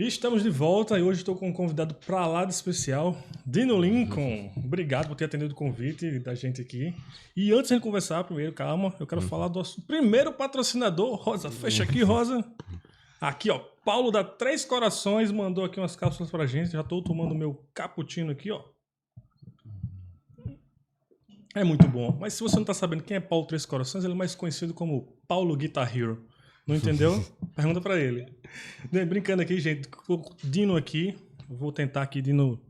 Estamos de volta e hoje estou com um convidado para lá de especial, Dino Lincoln. Obrigado por ter atendido o convite da gente aqui. E antes de conversar, primeiro, calma, eu quero falar do nosso primeiro patrocinador, Rosa. Fecha aqui, Rosa. Aqui, ó, Paulo da Três Corações mandou aqui umas cápsulas pra gente. Já estou tomando meu cappuccino aqui, ó. É muito bom. Mas se você não tá sabendo quem é Paulo Três Corações, ele é mais conhecido como Paulo Guitar Hero. Não entendeu? Pergunta pra ele. Brincando aqui, gente. Dino aqui. Vou tentar aqui, Dino.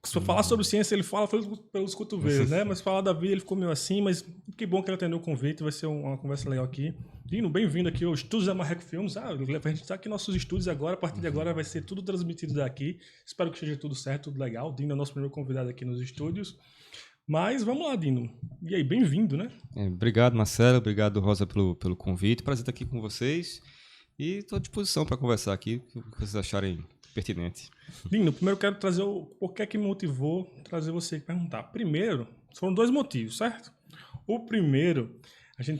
Se eu falar sobre ciência, ele fala pelos cotovelos, né? Mas falar da vida, ele ficou meio assim. Mas que bom que ele atendeu o convite. Vai ser uma conversa legal aqui. Dino, bem-vindo aqui aos Estúdios da Marreco Filmes. A gente tá aqui nos nossos estúdios agora. A partir de agora vai ser tudo transmitido daqui. Espero que esteja tudo certo, tudo legal. Dino é o nosso primeiro convidado aqui nos estúdios. Mas vamos lá, Dino. E aí, bem-vindo, né? Obrigado, Marcelo. Obrigado, Rosa, pelo convite. Prazer estar aqui com vocês. E estou à disposição para conversar aqui, o que vocês acharem pertinente. Dino, primeiro eu quero trazer o porquê que me motivou trazer você aqui perguntar. Primeiro, foram dois motivos, certo? O primeiro, a gente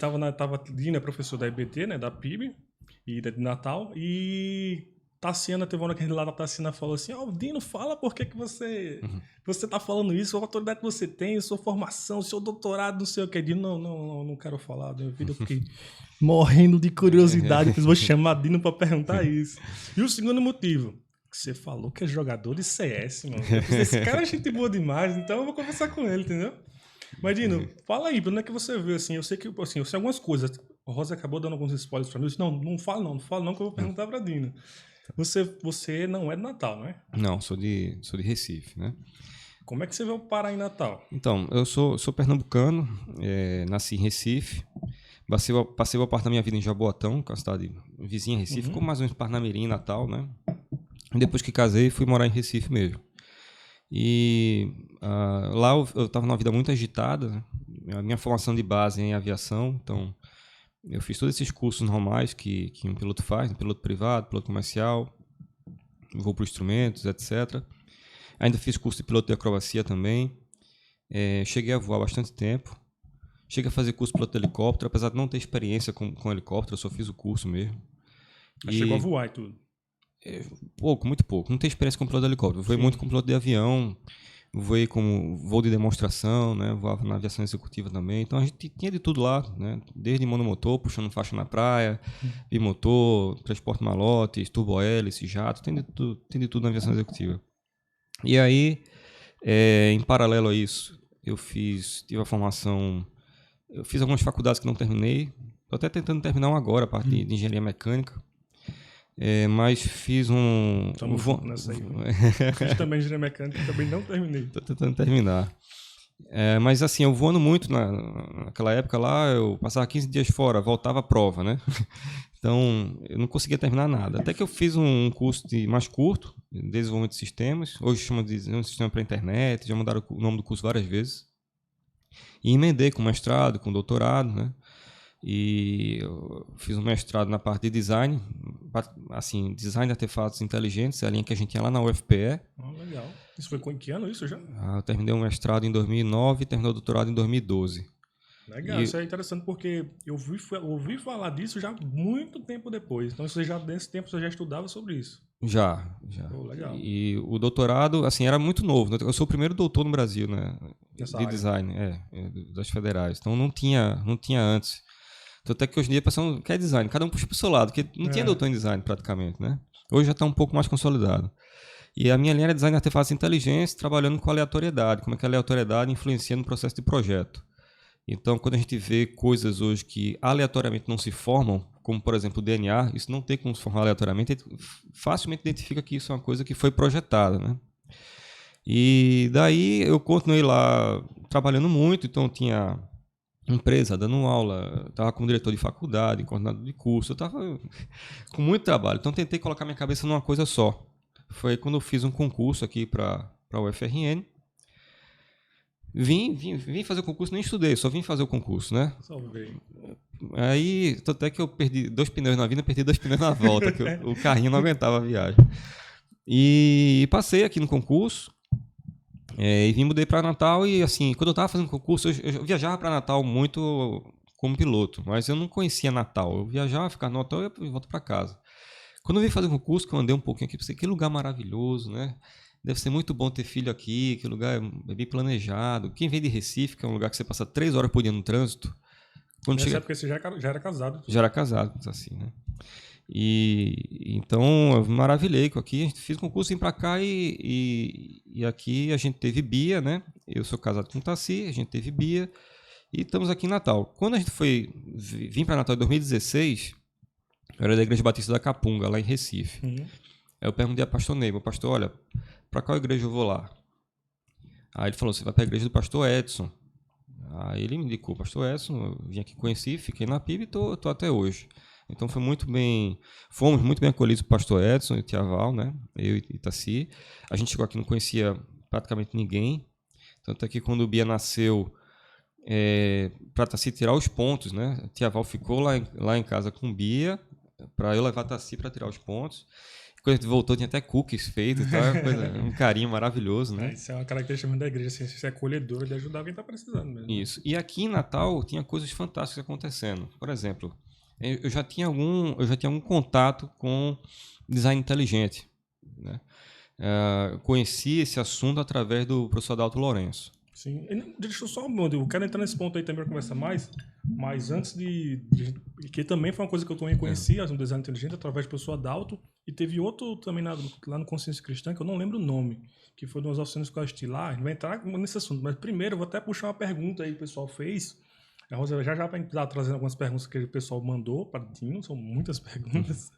Dino é professor da EBT, né, da PIB, e de Natal, e Tassiana, teve uma hora que a gente lá da Tassiana falou assim, Dino, fala por que você tá falando isso, a autoridade que você tem, sua formação, seu doutorado, não sei o que. Dino, não quero falar da minha vida, eu fiquei morrendo de curiosidade, depois vou chamar Dino pra perguntar isso. E o segundo motivo, que você falou que é jogador de CS, mano. Esse cara é gente boa demais, então eu vou conversar com ele, entendeu? Mas, Dino, fala aí, onde é que você vê, assim, eu sei algumas coisas, a Rosa acabou dando alguns spoilers pra mim, eu disse, não fala não, que eu vou perguntar pra Dino. Você não é de Natal, não é? Não, sou de Recife, né? Como é que você veio parar em Natal? Então, eu sou pernambucano, nasci em Recife, passei boa parte da minha vida em Jaboatão, que é uma cidade vizinha a Recife, como mais ou menos Parnamirim, Natal, né? Depois que casei, fui morar em Recife mesmo. E lá eu estava numa vida muito agitada, né? A minha formação de base é em aviação, então eu fiz todos esses cursos normais que um piloto faz, piloto privado, piloto comercial, voo por instrumentos, etc. Ainda fiz curso de piloto de acrobacia também. Cheguei a voar bastante tempo. Cheguei a fazer curso de piloto de helicóptero, apesar de não ter experiência com helicóptero, eu só fiz o curso mesmo. Chegou a voar e tudo? Muito pouco. Não tenho experiência com piloto de helicóptero. Voei muito com piloto de avião, voei como voo de demonstração, né? Voava na aviação executiva também. Então a gente tinha de tudo lá, né? Desde monomotor, puxando faixa na praia, bimotor, transporte malotes, turbohélice, jato, tem de tudo na aviação executiva. E aí, em paralelo a isso, tive a formação, eu fiz algumas faculdades que não terminei, estou até tentando terminar uma agora, a parte de engenharia mecânica. Mas fiz um... Estamos nessa aí. Fiz também engenharia mecânica, também não terminei. Estou tentando terminar. Mas assim, eu voando muito naquela época lá, eu passava 15 dias fora, voltava à prova, né? Então, eu não conseguia terminar nada. Até que eu fiz um curso mais curto, de desenvolvimento de sistemas. Hoje chama de sistema para a internet, já mudaram o nome do curso várias vezes. E emendei com mestrado, com doutorado, né? E eu fiz um mestrado na parte de design, assim, design de artefatos inteligentes, a linha que a gente tinha lá na UFPE. Legal. Isso foi com que ano isso já? Eu terminei o mestrado em 2009 e terminei o doutorado em 2012. Legal, isso é interessante porque eu ouvi falar disso já muito tempo depois. Então, nesse tempo você já estudava sobre isso? Já. Legal. E o doutorado, assim, era muito novo. Eu sou o primeiro doutor no Brasil, né? Nessa de área. Design, das federais. Então não tinha antes. Então, até que hoje em dia a pessoa quer design, cada um puxa pro seu lado, porque não tinha doutor em design praticamente, né? Hoje já está um pouco mais consolidado. E a minha linha era design de artefatos inteligentes, trabalhando com aleatoriedade, como é que a aleatoriedade influencia no processo de projeto. Então, quando a gente vê coisas hoje que aleatoriamente não se formam, como, por exemplo, o DNA, isso não tem como se formar aleatoriamente, a gente facilmente identifica que isso é uma coisa que foi projetada, né? E daí eu continuei lá trabalhando muito, então tinha empresa, dando aula, estava como diretor de faculdade, coordenador de curso, eu estava com muito trabalho, então tentei colocar minha cabeça numa coisa só. Foi quando eu fiz um concurso aqui para a UFRN. Vim fazer o concurso, nem estudei, só vim fazer o concurso, né? Só veio. Aí, até que eu perdi 2 pneus na vinda, perdi 2 pneus na volta, que o carrinho não aguentava a viagem. E passei aqui no concurso, e mudei para Natal, e assim, quando eu estava fazendo concurso, eu viajava para Natal muito como piloto, mas eu não conhecia Natal. Eu viajava, ficava no hotel e volto para casa. Quando eu vim fazer o concurso, que eu andei um pouquinho aqui, pensei, que lugar maravilhoso, né? Deve ser muito bom ter filho aqui, que lugar é bem planejado. Quem vem de Recife, que é um lugar que você passa 3 horas por dia no trânsito. Quando Nessa chega... época você já era casado. Já era casado, assim, né? Então eu me maravilhei com aqui. A gente fez concurso, vim pra cá e aqui a gente teve Bia, né? Eu sou casado com o Tassi, a gente teve Bia e estamos aqui em Natal. Quando a gente vim para Natal em 2016, eu era da Igreja Batista da Capunga, lá em Recife. Uhum. Aí eu perguntei a pastor Ney, meu pastor, olha, para qual igreja eu vou lá? Aí ele falou, você vai para a igreja do pastor Edson. Aí ele me indicou o pastor Edson, eu vim aqui conheci, fiquei na PIB e tô até hoje. Então fomos muito bem acolhidos o pastor Edson e o Tia Val, né? Eu e Itaci. A gente chegou aqui não conhecia praticamente ninguém. Tanto é que quando o Bia nasceu, para Itaci tirar os pontos, né? A Tia Val ficou lá em casa com Bia, para eu levar a Itaci para tirar os pontos. Quando a gente voltou, tinha até cookies feitos e tal, um carinho maravilhoso, né? Isso é uma característica muito da igreja, assim, ser acolhedor de ajudar quem está precisando mesmo. Isso. E aqui em Natal tinha coisas fantásticas acontecendo. Por exemplo, eu já tinha algum contato com design inteligente, né? Conheci esse assunto através do professor Adalto Lourenço. Sim. Deixa eu só, eu quero entrar nesse ponto aí também para conversar mais, mas antes que também foi uma coisa que eu também conheci, um design inteligente, através do professor Adalto, e teve outro também lá no Consciência Cristã, que eu não lembro o nome, que foi de umas oficinas que eu assisti lá, a gente vai entrar nesse assunto, mas primeiro eu vou até puxar uma pergunta aí que o pessoal fez, a Rosa já vai estar trazendo algumas perguntas que o pessoal mandou para o Dino, são muitas perguntas,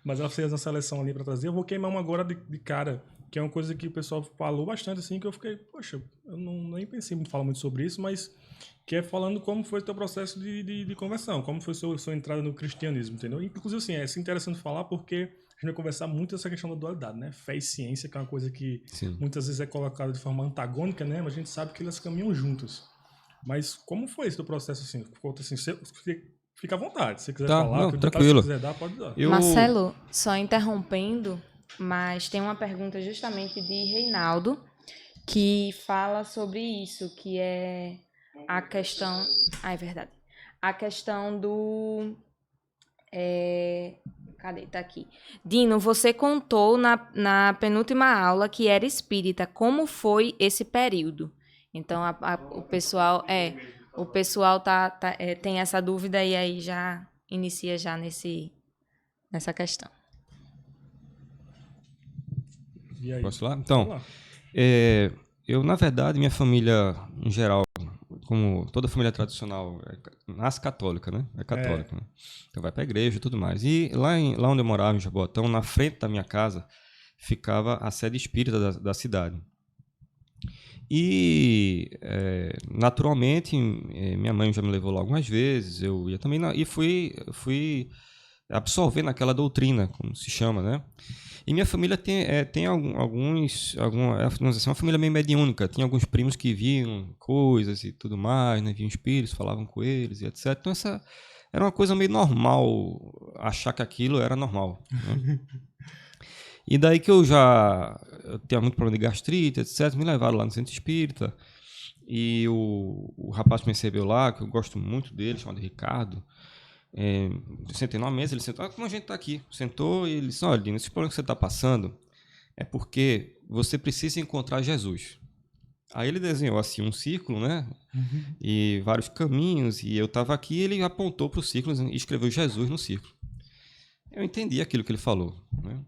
mas ela fez uma seleção ali para trazer, eu vou queimar uma agora de cara, que é uma coisa que o pessoal falou bastante, assim, que eu fiquei, poxa, eu nem pensei muito falar muito sobre isso, mas que é falando como foi o teu processo de conversão, como foi sua entrada no cristianismo, entendeu? Inclusive, assim, é interessante falar porque a gente vai conversar muito essa questão da dualidade, né? Fé e ciência, que é uma coisa que muitas vezes é colocada de forma antagônica, né? Mas a gente sabe que elas caminham juntas. Mas como foi esse teu processo, assim? Fica à vontade, se você quiser falar, não, que tranquilo. Se quiser dar, pode dar. Marcelo, só interrompendo, mas tem uma pergunta justamente de Reinaldo, que fala sobre isso, que é a questão... Ah, é verdade. A questão do... Cadê? Tá aqui. Dino, você contou na penúltima aula que era espírita. Como foi esse período? Então, o pessoal... O pessoal tem essa dúvida e aí já inicia já nessa questão. E aí? Posso ir lá? Então, eu, na verdade, minha família, em geral, como toda família tradicional, nasce católica, né? É católica, né? Então vai pra igreja e tudo mais. E lá onde eu morava, em Jabotão, na frente da minha casa, ficava a sede espírita da cidade. E, naturalmente, minha mãe já me levou lá algumas vezes, eu ia também, e fui absorvendo aquela doutrina, como se chama, né? E minha família tem uma família meio mediúnica, tinha alguns primos que viam coisas e tudo mais, né? Viam espíritos, falavam com eles e etc. Então essa era uma coisa meio normal, achar que aquilo era normal, né? E daí que eu tinha muito problema de gastrite, etc. Me levaram lá no centro espírita. E o rapaz que me recebeu lá, que eu gosto muito dele, chamado Ricardo, eu sentei numa mesa, ele sentou, como a gente está aqui. Sentou e ele disse, olha, Dino, esse problema que você está passando é porque você precisa encontrar Jesus. Aí ele desenhou assim um círculo, né? Uhum. E vários caminhos, e eu estava aqui e ele apontou para o círculo e escreveu Jesus no círculo. Eu entendi aquilo que ele falou, né?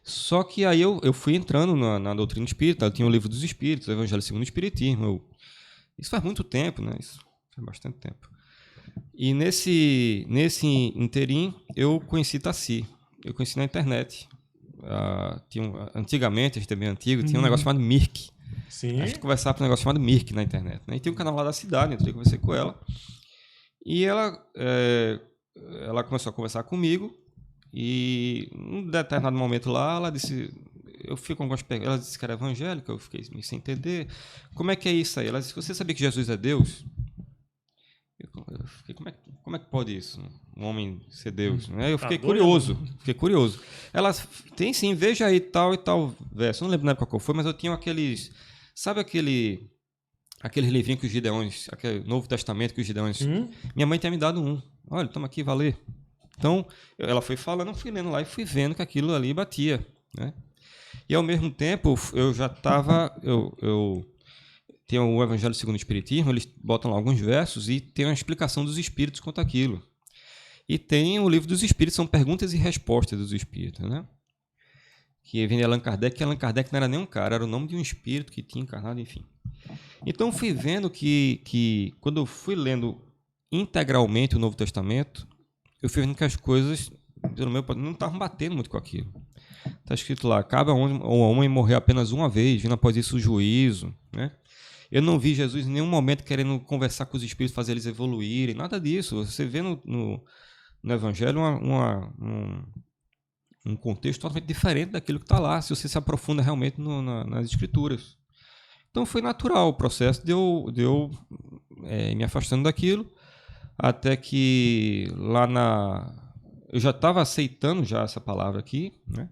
Só que aí eu fui entrando na doutrina espírita, eu tinha o Livro dos Espíritos, o Evangelho segundo o Espiritismo. Isso faz muito tempo, né? Isso faz bastante tempo. E nesse interim, eu conheci Tassi. Eu conheci na internet. Antigamente, a gente é bem antigo, tinha um negócio chamado Mirk. Sim. A gente conversava com um negócio chamado Mirk na internet, né? E tinha um canal lá da cidade, então eu conversei com ela. E ela começou a conversar comigo. E num determinado momento lá, ela disse... Eu fico com algumas perguntas. Ela disse que era evangélica, eu fiquei sem entender. Como é que é isso aí? Ela disse, você sabia que Jesus é Deus? Eu fiquei, como é que pode isso? Um homem ser Deus? Eu fiquei curioso. Ela tem sim, veja aí tal e tal verso. Eu não lembro na época qual foi, mas eu tinha aqueles... Sabe aquele livrinho que os Gideões... Aquele Novo Testamento que os Gideões... Minha mãe tinha me dado um. Olha, toma aqui, vá ler. Então, ela foi falando, eu fui lendo lá e fui vendo que aquilo ali batia, né? E, ao mesmo tempo, eu já estava... Eu tem o Evangelho segundo o Espiritismo, eles botam lá alguns versos e tem uma explicação dos espíritos quanto àquilo. E tem o livro dos espíritos, são perguntas e respostas dos espíritos, né? Que vem de Allan Kardec, que Allan Kardec não era nem um cara, era o nome de um espírito que tinha encarnado, enfim. Então, fui vendo que quando eu fui lendo integralmente o Novo Testamento, eu fui vendo que as coisas, pelo meu ponto, não estavam batendo muito com aquilo. Está escrito lá, cabe ao homem morrer apenas uma vez, vindo após isso o juízo, né? Eu não vi Jesus em nenhum momento querendo conversar com os espíritos, fazer eles evoluírem, nada disso. Você vê no Evangelho um contexto totalmente diferente daquilo que está lá, se você se aprofunda realmente nas Escrituras. Então foi natural o processo de eu me afastando daquilo, até que eu já estava aceitando já essa palavra aqui, né?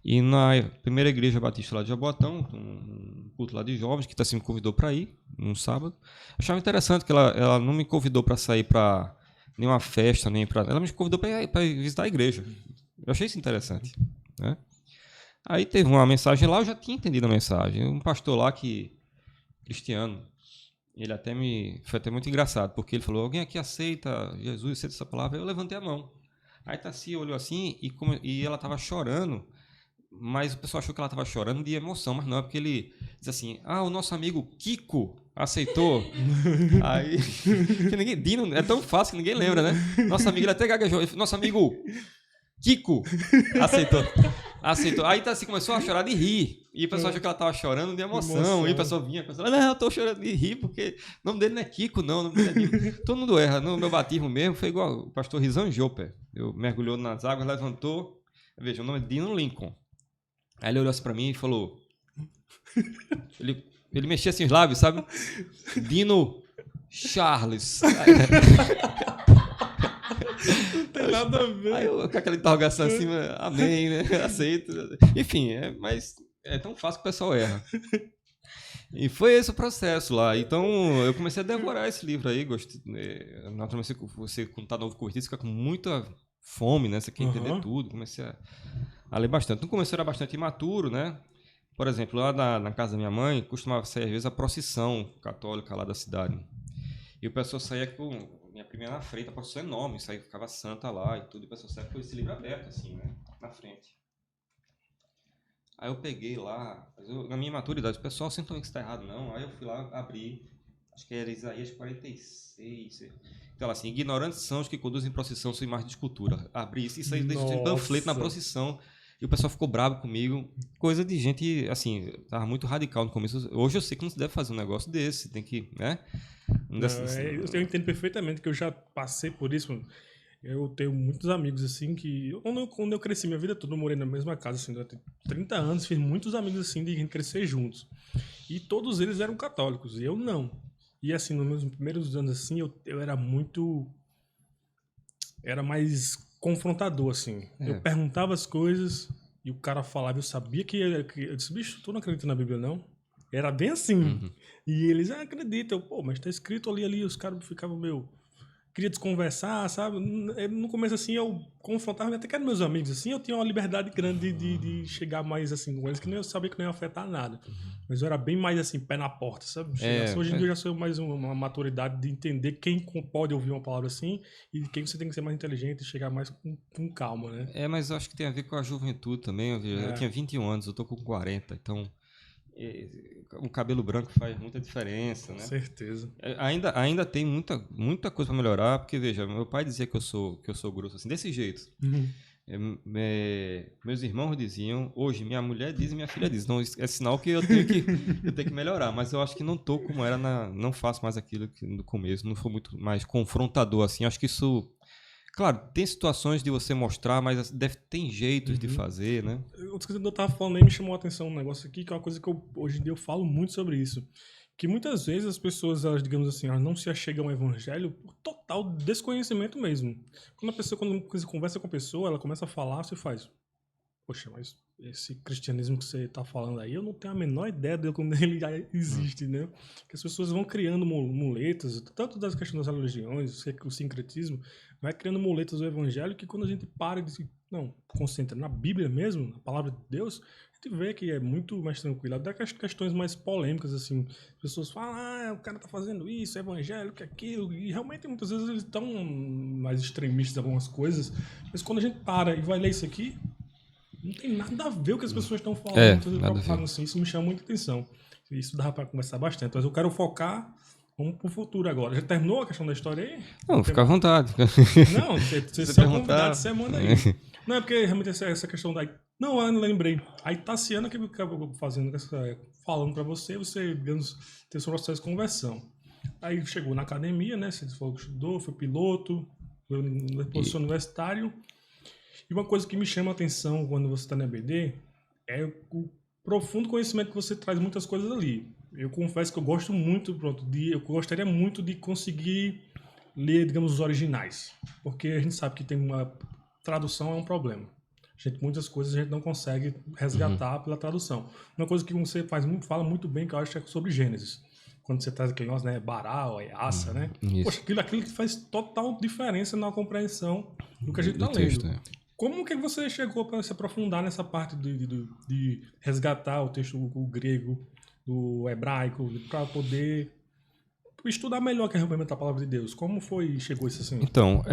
E na primeira igreja batista lá de Jaboatão, um culto lá de jovens, que me convidou para ir, num sábado. Achava interessante que ela não me convidou para sair para nenhuma festa, nem para... Ela me convidou para visitar a igreja. Eu achei isso interessante, né? Aí teve uma mensagem lá, eu já tinha entendido a mensagem. Um pastor lá cristiano, ele foi até muito engraçado, porque ele falou, alguém aqui aceita Jesus, aceita essa palavra? Eu levantei a mão. Aí Tassi olhou assim e ela estava chorando, mas o pessoal achou que ela estava chorando de emoção, mas não, é porque ele diz assim, o nosso amigo Kiko aceitou. Aí, Dino, é tão fácil que ninguém lembra, né? Nosso amigo, ele até gaguejou, nosso amigo Kiko aceitou. Aí Tassi começou a chorar de rir, e o pessoal achou que ela estava chorando de emoção, e o pessoal vinha, não, eu estou chorando de rir, porque o nome dele não é Kiko, não, o nome dele é Dino. Todo mundo erra, no meu batismo mesmo, foi igual o pastor Rizan Joper, eu mergulhou nas águas, levantou, veja, o nome é Dino Lincoln. Aí ele olhou assim pra mim e falou... Ele mexia assim os lábios, sabe? Dino Charles. Não tem nada a ver. Aí eu, com aquela interrogação assim, amém, né? Aceito. Enfim, mas é tão fácil que o pessoal erra. E foi esse o processo lá. Então, eu comecei a devorar esse livro aí. Naturalmente, você quando tá novo corretido, fica com muita fome, né? Você quer entender tudo. Comecei a ler bastante. No começo era bastante imaturo, né? Por exemplo, lá na casa da minha mãe, costumava sair às vezes a procissão católica lá da cidade. E o pessoal saía com minha prima na frente, a procissão enorme, saía, ficava santa lá e tudo, e o pessoal saía com esse livro aberto, assim, né? Na frente. Aí eu peguei lá, na minha maturidade, o pessoal sentou que isso tá errado, não. Aí eu fui lá, abri, acho que era Isaías 46. Então, assim, ignorantes são os que conduzem procissão sua imagem de escultura. Abri isso aí deixou um panfleto na procissão. E o pessoal ficou bravo comigo. Coisa de gente, assim, tava muito radical no começo. Hoje eu sei que não se deve fazer um negócio desse. Tem que, né? Eu entendo perfeitamente que eu já passei por isso. Eu tenho muitos amigos, assim, que... Quando eu cresci minha vida toda, eu morei na mesma casa, assim, durante 30 anos. Fiz muitos amigos, assim, de gente crescer juntos. E todos eles eram católicos. E eu não. E, assim, nos meus primeiros anos, assim, eu era muito... Era mais... confrontador, assim. Eu perguntava as coisas e o cara falava, eu sabia que... Eu disse, bicho, tu não acredita na Bíblia, não? Era bem assim. E eles, acreditam. Mas tá escrito ali, os caras ficavam, queria desconversar, sabe? No começo, assim, eu confrontava até que eram meus amigos, assim, eu tinha uma liberdade grande de chegar mais, assim, com eles, que eu sabia que não ia afetar nada. Mas eu era bem mais, assim, pé na porta, sabe? Hoje em dia eu já sou mais uma maturidade de entender quem pode ouvir uma palavra assim e quem você tem que ser mais inteligente e chegar mais com calma, né? Mas eu acho que tem a ver com a juventude também. Eu tinha 21 anos, eu tô com 40, então... o cabelo branco faz muita diferença, né? Com certeza. Ainda tem muita coisa para melhorar, porque veja, meu pai dizia que eu sou grosso assim, desse jeito. Meus irmãos diziam, hoje minha mulher diz e minha filha diz. Então é sinal que eu tenho que melhorar, mas eu acho que não tô como era não faço mais aquilo que no começo, não foi muito mais confrontador assim. Acho que isso, claro, tem situações de você mostrar, mas tem jeitos de fazer, né? Outra coisa que eu tava falando aí me chamou a atenção um negócio aqui, que é uma coisa que hoje em dia eu falo muito sobre isso. Que muitas vezes as pessoas, elas, digamos assim, elas não se achegam ao evangelho por total desconhecimento mesmo. Quando você conversa com a pessoa, ela começa a falar, você faz... Poxa, mas esse cristianismo que você tá falando aí, eu não tenho a menor ideia de como ele existe, né? Que as pessoas vão criando muletas, tanto das questões das religiões, o sincretismo, vai criando muletas do evangelho que quando a gente para e diz, não, concentra na Bíblia mesmo, na palavra de Deus, a gente vê que é muito mais tranquilo. Até que as questões mais polêmicas, assim, as pessoas falam, o cara tá fazendo isso, é evangélico, que aquilo, e realmente muitas vezes eles estão mais extremistas em algumas coisas, mas quando a gente para e vai ler isso aqui, não tem nada a ver o que as pessoas estão falando, nada assim, isso me chama muita atenção. Isso dá para conversar bastante, mas eu quero focar. Vamos pro futuro agora. Já terminou a questão da história aí? Não, fica à vontade. Não, você é convidado, você manda aí. Não, é porque realmente essa questão da... Não, eu lembrei. A Itaciana que acabou fazendo, falando pra você, digamos, ter seu processo de conversão. Aí chegou na academia, né? Você falou que estudou, foi piloto, foi no professor universitário. E uma coisa que me chama a atenção quando você está na EBD é o profundo conhecimento que você traz muitas coisas ali. Eu confesso que eu gosto muito, eu gostaria muito de conseguir ler, digamos, os originais. Porque a gente sabe que tem uma tradução é um problema. Muitas coisas a gente não consegue resgatar pela tradução. Uma coisa que você fala muito bem, que eu acho, é sobre Gênesis. Quando você traz aquele negócio, né? Baral, Asa, né? Isso. Poxa, aquilo que faz total diferença na compreensão do que a gente está lendo. Texto, é. Como que você chegou para se aprofundar nessa parte de resgatar o texto o grego, do hebraico, para poder estudar melhor que realmente a palavra de Deus? Como chegou isso assim? Então,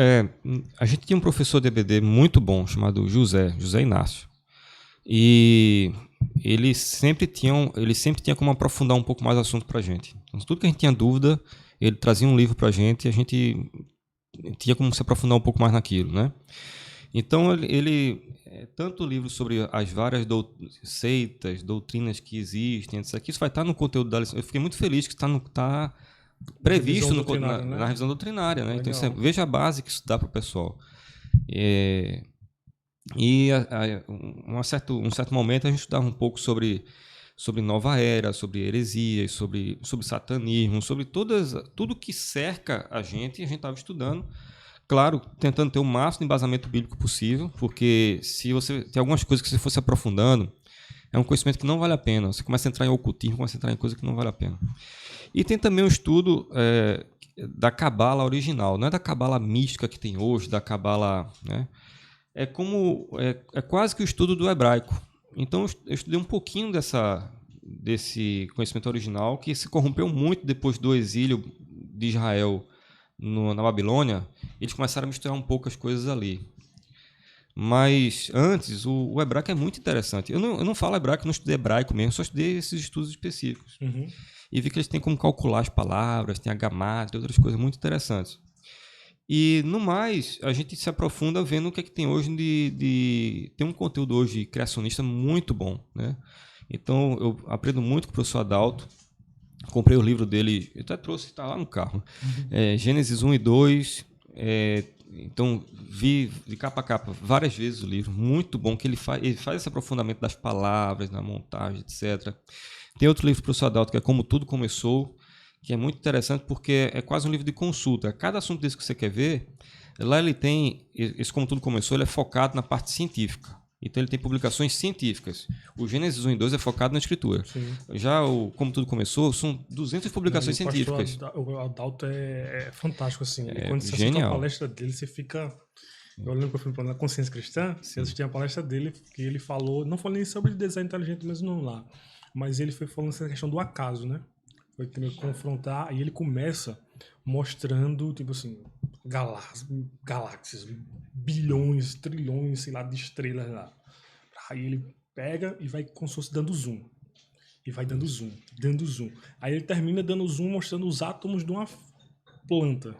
a gente tinha um professor de EBD muito bom, chamado José Inácio. E ele sempre tinha como aprofundar um pouco mais o assunto para a gente. Então, tudo que a gente tinha dúvida, ele trazia um livro para a gente e a gente tinha como se aprofundar um pouco mais naquilo, né? Então, tanto o livro sobre as várias seitas, doutrinas que existem, isso vai estar no conteúdo da lição. Eu fiquei muito feliz que está previsto na revisão doutrinária, né? Então, veja a base que isso dá para o pessoal. Um certo momento a gente estudava um pouco sobre nova era, sobre heresias, sobre satanismo, sobre tudo que cerca a gente estava estudando. Claro, tentando ter o máximo de embasamento bíblico possível, porque se você tem algumas coisas que você fosse aprofundando, é um conhecimento que não vale a pena. Você começa a entrar em ocultismo, começa a entrar em coisa que não vale a pena. E tem também um estudo da cabala original, não é da cabala mística que tem hoje, da cabala, né? É quase que o estudo do hebraico. Então eu estudei um pouquinho desse conhecimento original, que se corrompeu muito depois do exílio de Israel na Babilônia. Eles começaram a misturar um pouco as coisas ali. Mas antes, o hebraico é muito interessante. Eu não falo hebraico, não estudei hebraico mesmo, só estudei esses estudos específicos. Uhum. E vi que eles têm como calcular as palavras, tem a gamátria, outras coisas muito interessantes. E, no mais, a gente se aprofunda vendo o que é que tem hoje tem um conteúdo hoje criacionista muito bom, né? Então, eu aprendo muito com o professor Adalto. Comprei o livro dele, eu até trouxe, está lá no carro. Gênesis 1 e 2. Então, vi de capa a capa várias vezes o livro. Muito bom, que ele faz esse aprofundamento das palavras, na montagem, etc. Tem outro livro do professor Adalto, que é Como Tudo Começou, que é muito interessante porque é quase um livro de consulta. Cada assunto desse que você quer ver, lá ele tem, esse Como Tudo Começou, ele é focado na parte científica. Então ele tem publicações científicas. O Gênesis 1 e 2 é focado na escritura. Sim. Já o Como Tudo Começou, são 200 publicações científicas. O Adalto é fantástico, assim. Quando você genial. assiste a palestra dele, você fica... Eu lembro que eu fui falando na Consciência Cristã, você assistia a palestra dele, que ele falou, não falei nem sobre design inteligente mesmo não lá, mas ele foi falando essa questão do acaso, né? Foi querendo confrontar, e ele começa mostrando, tipo assim, galáxias, bilhões, trilhões, sei lá, de estrelas lá. Aí ele pega e vai como se fosse dando zoom. E vai dando zoom. Aí ele termina dando zoom, mostrando os átomos de uma planta.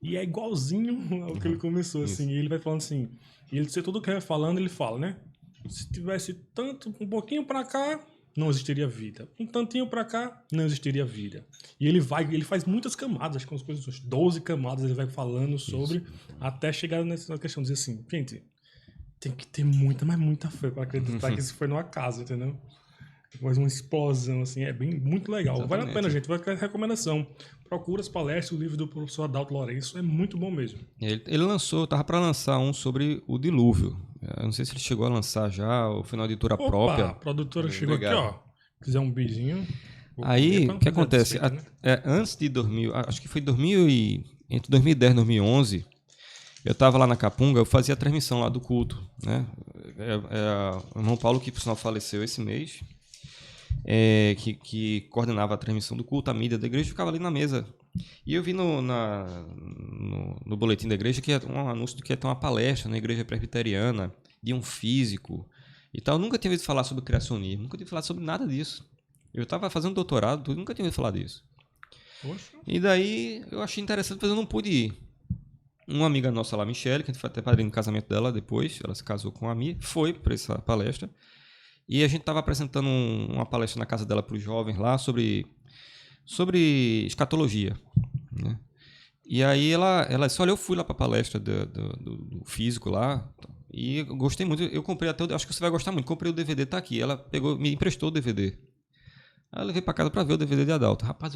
E é igualzinho ao que ele começou, assim. E ele vai falando assim, e ele, tudo que ele vai falando, ele fala, né? Se tivesse um pouquinho pra cá, não existiria vida. Um tantinho pra cá, não existiria vida. E ele faz muitas camadas, acho que umas coisas, 12 camadas ele vai falando sobre, até chegar nessa questão de dizer assim, gente, tem que ter muita, mas muita fé pra acreditar que isso foi no acaso, entendeu? Depois uma explosão, assim, muito legal. Exatamente. Vale a pena, gente, vai ter recomendação. Procura as palestras, o livro do professor Adalto Lourenço, é muito bom mesmo. Ele tava para lançar um sobre o dilúvio. Eu não sei se ele chegou a lançar já, ou foi na editora própria. A produtora chegou aqui, ó. Quiser um beijinho. Aí, o que acontece? Antes de 2000, acho que foi entre 2010 e 2011, Eu estava lá na Capunga, eu fazia a transmissão lá do culto, né? O irmão Paulo, que por sinal faleceu esse mês, que coordenava a transmissão do culto, a mídia da igreja, ficava ali na mesa. E eu vi no boletim da igreja que ia um anúncio de que ia ter uma palestra na igreja presbiteriana de um físico e tal. Eu nunca tinha ouvido falar sobre criacionismo, nunca tinha falado sobre nada disso. Eu estava fazendo doutorado, nunca tinha ouvido falar disso. Poxa. E daí eu achei interessante, mas eu não pude ir. Uma amiga nossa lá, Michele, que a gente foi até padrinho do casamento dela depois, ela se casou com a Mi, foi para essa palestra. E a gente estava apresentando uma palestra na casa dela para os jovens lá sobre escatologia, né? E aí ela disse, olha, eu fui lá para a palestra do físico lá e eu gostei muito. Eu comprei até, acho que você vai gostar muito, comprei o DVD, tá aqui. Ela pegou, me emprestou o DVD. Aí eu levei para casa para ver o DVD de Adalto. Rapaz,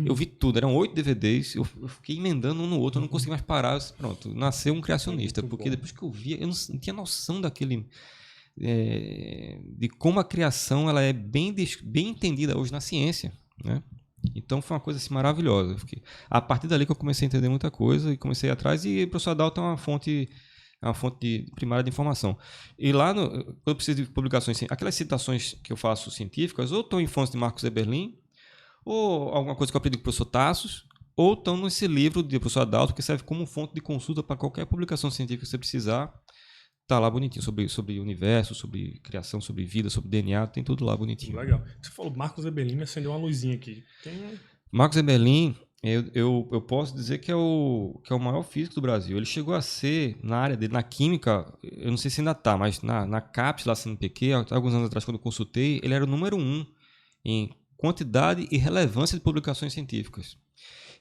eu vi tudo, eram 8 DVDs, eu fiquei emendando um no outro, eu não consegui mais parar. Eu disse, pronto, nasceu um criacionista, porque depois que eu via, eu não tinha noção daquele... de como a criação ela é bem entendida hoje na ciência, né? Então foi uma coisa assim, maravilhosa. A partir dali que eu comecei a entender muita coisa e comecei atrás, e o professor Adalto é uma fonte primária de informação. E lá, quando eu preciso de publicações, aquelas citações que eu faço científicas, ou estão em fontes de Marcos Eberlin, ou alguma coisa que eu aprendi com o professor Tassos, ou estão nesse livro do professor Adalto, que serve como fonte de consulta para qualquer publicação científica que você precisar. Tá lá bonitinho, sobre universo, sobre criação, sobre vida, sobre DNA, tem tudo lá bonitinho. Legal. Você falou Marcos Eberlin, me acendeu uma luzinha aqui. Marcos Eberlin, eu posso dizer que é o maior físico do Brasil. Ele chegou a ser, na área dele, na química, eu não sei se ainda está, mas na CAPES, lá CNPq, alguns anos atrás, quando eu consultei, ele era o número 1 em quantidade e relevância de publicações científicas.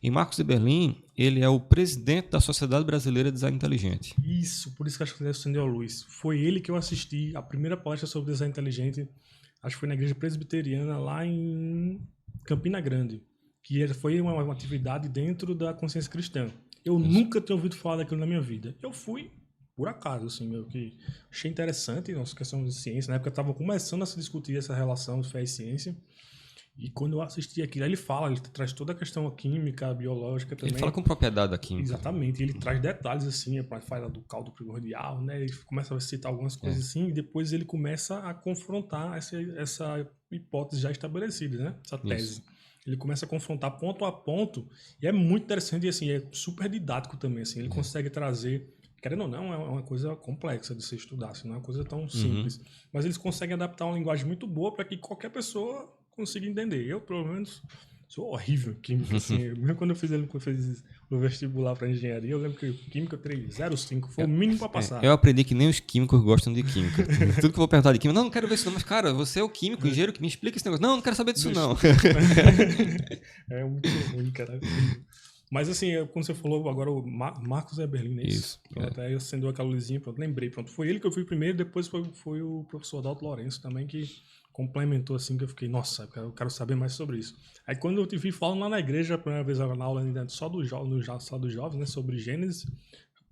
E Marcos Eberlin, ele é o presidente da Sociedade Brasileira de Design Inteligente. Isso, por isso que acho que acendeu a luz. Foi ele que eu assisti a primeira palestra sobre design inteligente, acho que foi na igreja presbiteriana lá em Campina Grande, que foi uma atividade dentro da consciência cristã. Eu nunca tinha ouvido falar daquilo na minha vida. Eu fui por acaso, assim, meio que achei interessante nossa questão de ciência. Na época estava começando a se discutir essa relação de fé e ciência. E quando eu assisti aquilo, ele traz toda a questão química, biológica também. Ele fala com propriedade da química. Exatamente, ele traz detalhes assim, fala do caldo primordial, né? Ele começa a citar algumas coisas assim, e depois ele começa a confrontar essa hipótese já estabelecida, né? Essa tese. Isso. Ele começa a confrontar ponto a ponto, e é muito interessante e assim, é super didático também, assim, ele consegue trazer, querendo ou não, é uma coisa complexa de se estudar, assim, não é uma coisa tão simples, mas eles conseguem adaptar uma linguagem muito boa para que qualquer pessoa consiga entender. Eu, pelo menos, sou horrível em química, assim. Mesmo quando eu fiz no vestibular para engenharia, eu lembro que química eu tirei 0,5, foi o mínimo para passar. Eu aprendi que nem os químicos gostam de química. Tudo que eu vou perguntar de química, não quero ver isso não, mas cara, você é o químico, engenheiro, que me explica esse negócio. Não quero saber disso não. É muito ruim, cara. Mas assim, quando você falou agora o Marcos Eberlin, né? Isso. Pronto, aí acendeu aquela luzinha, pronto, lembrei. Pronto, foi ele que eu fui primeiro, depois foi o professor Adalto Lourenço também, que complementou assim, que eu fiquei, nossa, eu quero saber mais sobre isso. Aí quando eu te vi falando lá na igreja, a primeira vez na aula ainda só dos jovens, né, sobre Gênesis,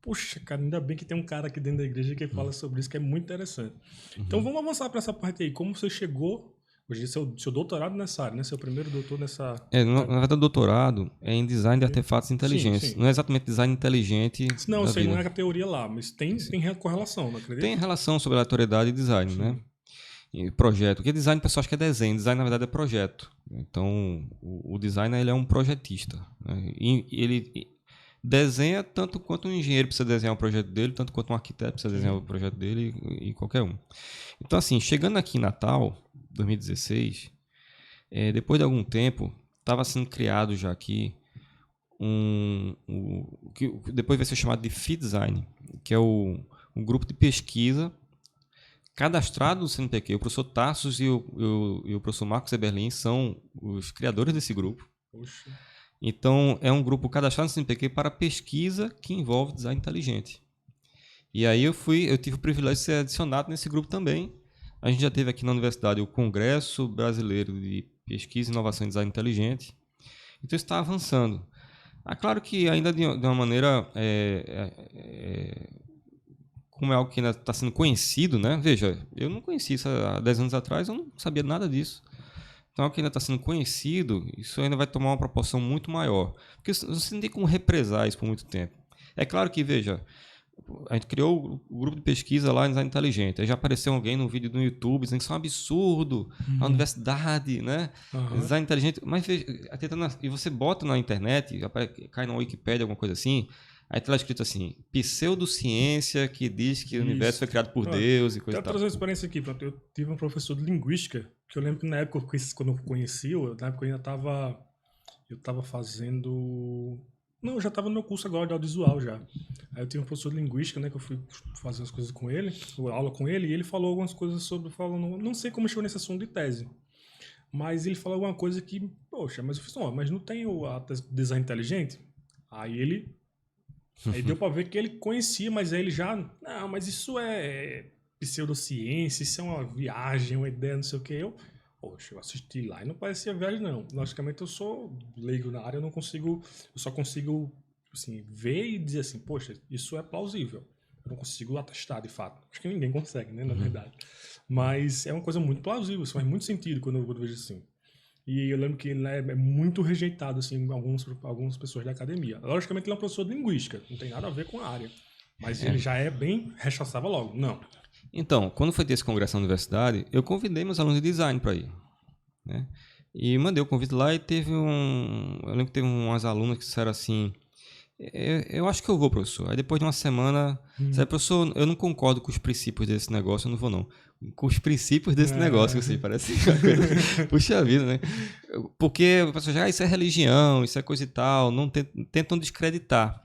poxa, cara, ainda bem que tem um cara aqui dentro da igreja que fala sobre isso, que é muito interessante. Então vamos avançar para essa parte aí, como você chegou, hoje é seu doutorado nessa área, né, seu primeiro doutor nessa... Na verdade o doutorado é em design de artefatos inteligentes, sim. Não é exatamente design inteligente. Não, eu sei, não é a teoria lá, mas tem correlação, não acredita? Tem relação sobre aleatoriedade e design, sim. Né? E projeto, porque design o pessoal acha que é desenho, design na verdade é projeto. Então o designer ele é um projetista, né? E ele desenha tanto quanto um engenheiro precisa desenhar o projeto dele, tanto quanto um arquiteto precisa desenhar o projeto dele e qualquer um. Então assim, chegando aqui em Natal, 2016, depois de algum tempo, estava sendo criado já aqui que depois vai ser chamado de FEE Design, que é um grupo de pesquisa cadastrado no CNPq. O professor Tassos e o professor Marcos Eberlin são os criadores desse grupo. Poxa. Então, é um grupo cadastrado no CNPq para pesquisa que envolve design inteligente. E aí eu tive o privilégio de ser adicionado nesse grupo também. A gente já teve aqui na universidade o Congresso Brasileiro de Pesquisa, Inovação e Design Inteligente. Então, isso está avançando. Claro que ainda de uma maneira... como é algo que ainda está sendo conhecido, né? Veja, eu não conhecia isso há 10 anos atrás, eu não sabia nada disso. Então, algo que ainda está sendo conhecido, isso ainda vai tomar uma proporção muito maior. Porque você não tem como represar isso por muito tempo. É claro que, veja, a gente criou o grupo de pesquisa lá em Design Inteligente. Aí já apareceu alguém no vídeo do YouTube dizendo que isso é um absurdo, a universidade, né? Design Inteligente. Mas veja, e você bota na internet, cai na Wikipédia, alguma coisa assim, aí tá lá escrito assim, pseudociência que diz que o universo foi criado por Deus e coisa e tal. Quero trazer uma experiência aqui. Pronto. Eu tive um professor de linguística, que eu lembro que na época, quando eu conheci, na época eu ainda estava fazendo... Não, eu já estava no meu curso agora de audiovisual já. Aí eu tive um professor de linguística, né, que eu fui fazer as coisas com ele, aula com ele, e ele falou algumas coisas sobre... não sei como chegou nesse assunto de tese, mas ele falou alguma coisa que... Poxa, mas eu fiz, mas não tem o design inteligente? Aí deu pra ver que ele conhecia, mas aí ele já... Não, mas isso é pseudociência, isso é uma viagem, uma ideia, não sei o que. Poxa, eu assisti lá e não parecia viagem, não. Logicamente, eu sou leigo na área, eu só consigo, assim, ver e dizer assim, poxa, isso é plausível. Eu não consigo atestar, de fato. Acho que ninguém consegue, né, na verdade. Mas é uma coisa muito plausível, isso faz muito sentido quando eu vejo assim. E eu lembro que ele é muito rejeitado, assim, em algumas pessoas da academia. Logicamente, ele é um professor de linguística, não tem nada a ver com a área. Mas ele já é bem... rechaçava logo. Não. Então, quando foi ter esse congresso na universidade, eu convidei meus alunos de design para ir, né? E mandei o convite lá e eu lembro que teve umas alunas que disseram assim, eu acho que eu vou, professor. Aí depois de uma semana, disseram, professor, eu não concordo com os princípios desse negócio, eu não vou não. Com os princípios desse negócio, assim, parece uma coisa, puxa vida, né? Porque o pessoal já, isso é religião, isso é coisa e tal, não tentam descreditar.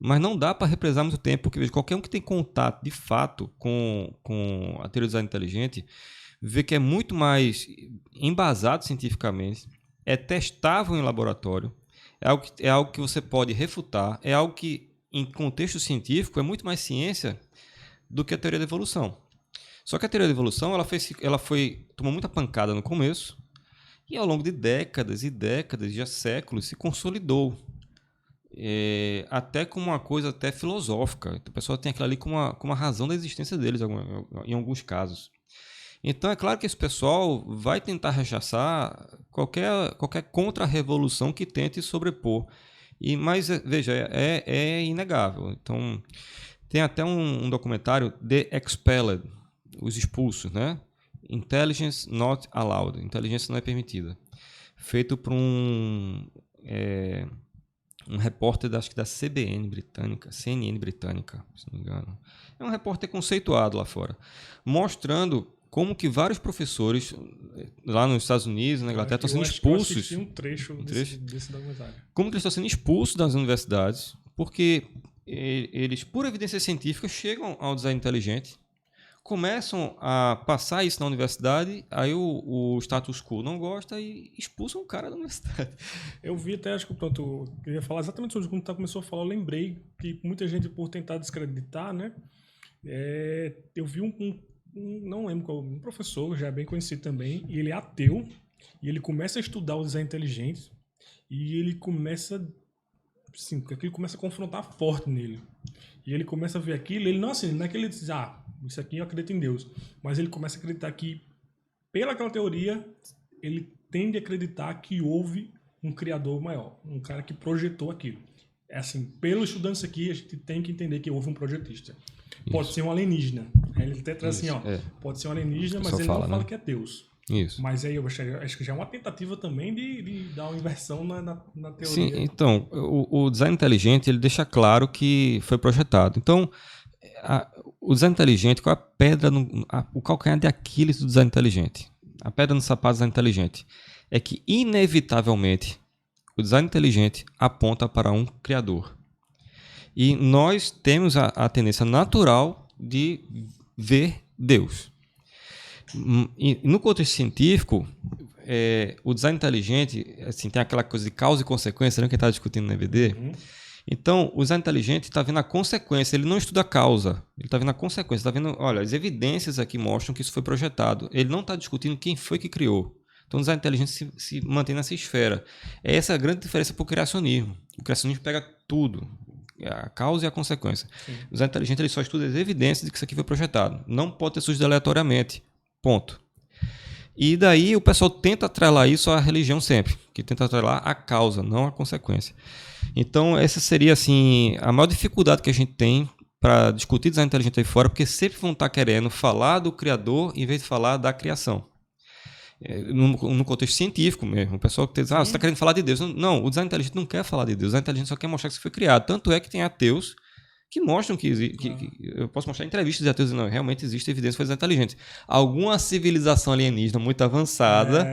Mas não dá para represar muito tempo, porque veja, qualquer um que tem contato, de fato, com a teoria do design inteligente, vê que é muito mais embasado cientificamente, é testável em laboratório, é algo que você pode refutar, é algo que, em contexto científico, é muito mais ciência do que a teoria da evolução. Só que a teoria da evolução tomou muita pancada no começo, e ao longo de décadas e décadas, já séculos, se consolidou. Até como uma coisa até filosófica. O pessoal tem aquilo ali como uma razão da existência deles em alguns casos. Então é claro que esse pessoal vai tentar rechaçar qualquer contra-revolução que tente sobrepor. Mas veja, é inegável. Então tem até um documentário, The Expelled, os expulsos, né? Intelligence Not Allowed, inteligência não é permitida, feito por um repórter, acho que da CNN britânica, se não me engano. É um repórter conceituado lá fora, mostrando como que vários professores lá nos Estados Unidos, na Inglaterra, estão sendo expulsos. Eu assisti um trecho desse documentário. Como que eles estão sendo expulsos das universidades, porque eles, por evidências científicas, chegam ao design inteligente, começam a passar isso na universidade, aí o status quo não gosta e expulsam o cara da universidade. Eu vi até, acho que pronto, eu ia falar exatamente sobre quando começou a falar, eu lembrei que muita gente, por tentar descreditar, né, eu vi não lembro qual, um professor, já é bem conhecido também, e ele é ateu, e ele começa a estudar o design inteligente, e ele começa, assim, aquilo começa a confrontar forte nele. E ele começa a ver aquilo, ele não é que ele diz, isso aqui eu acredito em Deus, mas ele começa a acreditar que, pela aquela teoria, ele tende a acreditar que houve um criador maior, um cara que projetou aquilo. É assim, pelo estudando isso aqui, a gente tem que entender que houve um projetista. Isso. Pode ser um alienígena. Ele até traz assim, pode ser um alienígena, mas ele não fala que é Deus. Isso. Mas aí eu acho que já é uma tentativa também de dar uma inversão na teoria. Sim, então, o design inteligente, ele deixa claro que foi projetado. Então, o design inteligente, qual é a pedra, o calcanhar de Aquiles do design inteligente? A pedra no sapato do design inteligente é que, inevitavelmente, o design inteligente aponta para um criador. E nós temos a tendência natural de ver Deus. E no contexto científico, o design inteligente, assim, tem aquela coisa de causa e consequência, né, que a gente está discutindo no EVD. Então, o design inteligente está vendo a consequência, ele não estuda a causa, ele está vendo a consequência, está vendo, olha, as evidências aqui mostram que isso foi projetado. Ele não está discutindo quem foi que criou. Então, o design inteligente se mantém nessa esfera. Essa é a grande diferença para o criacionismo. O criacionismo pega tudo, a causa e a consequência. Sim. O design inteligente ele só estuda as evidências de que isso aqui foi projetado. Não pode ter surgido aleatoriamente. Ponto. E daí o pessoal tenta atrelar isso à religião sempre, que tenta atrelar a causa, não a consequência. Então, essa seria assim a maior dificuldade que a gente tem para discutir design inteligente aí fora, porque sempre vão estar querendo falar do criador em vez de falar da criação. No contexto científico mesmo, o pessoal que diz, você está querendo falar de Deus. Não, o design inteligente não quer falar de Deus, o design inteligente só quer mostrar que isso foi criado. Tanto é que tem ateus que mostram que eu posso mostrar entrevistas de ateus dizendo, não, realmente existe evidência que foi design inteligente. Alguma civilização alienígena muito avançada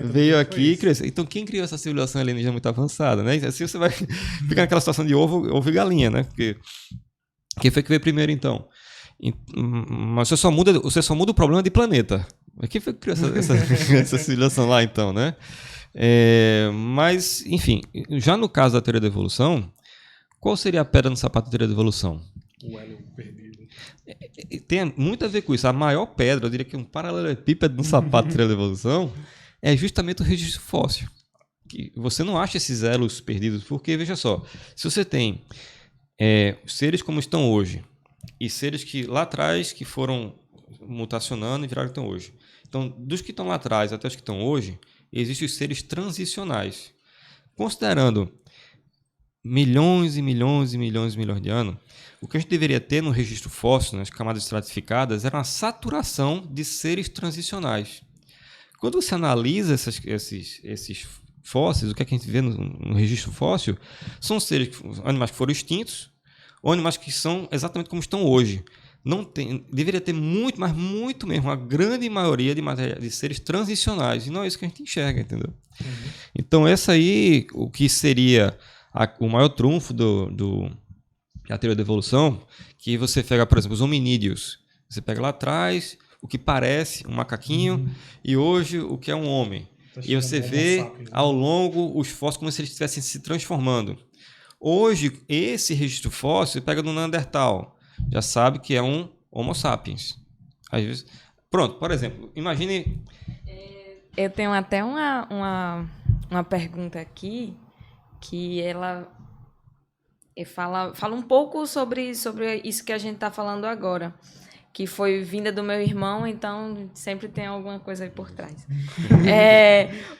veio aqui e cresceu. Então, quem criou essa civilização alienígena muito avançada? Né? Assim você vai ficar naquela situação de ovo e galinha, né? Porque quem foi que veio primeiro, então? Mas você só muda o problema de planeta. Quem foi que criou essa civilização lá, então, né? Mas, enfim, já no caso da teoria da evolução, qual seria a pedra no sapato da teoria da evolução? O elo perdido. Tem muito a ver com isso. A maior pedra, eu diria que um paralelepípedo no sapato da teoria da evolução, é justamente o registro fóssil. Que você não acha esses elos perdidos, porque, veja só, se você tem seres como estão hoje, e seres que lá atrás que foram mutacionando e viraram que estão hoje. Então, dos que estão lá atrás até os que estão hoje, existem os seres transicionais. Considerando milhões e milhões e milhões e milhões de anos, o que a gente deveria ter no registro fóssil, nas camadas estratificadas, era uma saturação de seres transicionais. Quando você analisa esses fósseis, o que a gente vê no registro fóssil, são animais que foram extintos, ou animais que são exatamente como estão hoje. Deveria ter muito, mas muito mesmo, a grande maioria de seres transicionais, e não é isso que a gente enxerga, entendeu? Então, essa aí, o que seria o maior trunfo da teoria da evolução, que você pega, por exemplo, os hominídeos. Você pega lá atrás o que parece um macaquinho e hoje o que é um homem. E você vê ao longo os fósseis como se eles estivessem se transformando. Hoje, esse registro fóssil, você pega no Neandertal, já sabe que é um Homo sapiens. Às vezes, pronto, por exemplo, imagine... Eu tenho até uma pergunta aqui, que ela fala um pouco sobre isso que a gente está falando agora, que foi vinda do meu irmão, então sempre tem alguma coisa aí por trás.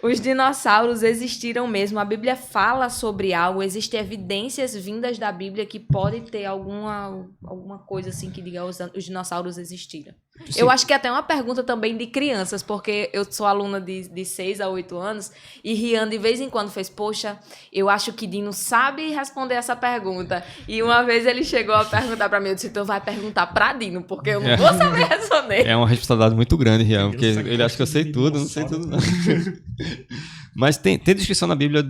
Os dinossauros existiram mesmo, a Bíblia fala sobre algo, existem evidências vindas da Bíblia que pode ter alguma coisa assim que diga os dinossauros existiram. Sim. Eu acho que é até uma pergunta também de crianças, porque eu sou aluna de 6 a 8 anos, e Rian de vez em quando fez, poxa, eu acho que Dino sabe responder essa pergunta. E uma vez ele chegou a perguntar para mim, eu disse, então vai perguntar para Dino, porque eu não vou saber responder. É uma responsabilidade muito grande, Rian, porque ele acha que eu sei tudo, não sei tudo não. Mas tem descrição na Bíblia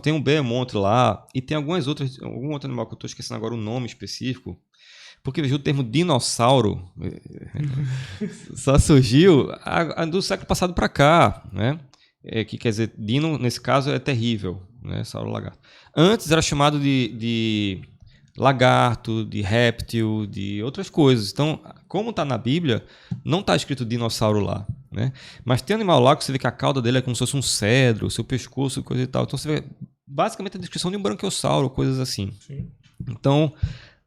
tem um behemoth lá, e tem algum outro animal que eu estou esquecendo agora o nome específico, porque veja, o termo dinossauro só surgiu do século passado para cá, né? Que quer dizer, dino, nesse caso, é terrível, né? Sauro lagarto. Antes era chamado de lagarto, de réptil, de outras coisas. Então, como está na Bíblia, não está escrito dinossauro lá, né? Mas tem um animal lá que você vê que a cauda dele é como se fosse um cedro, o seu pescoço, coisa e tal. Então, você vê basicamente a descrição de um branquiossauro, coisas assim. Sim. Então,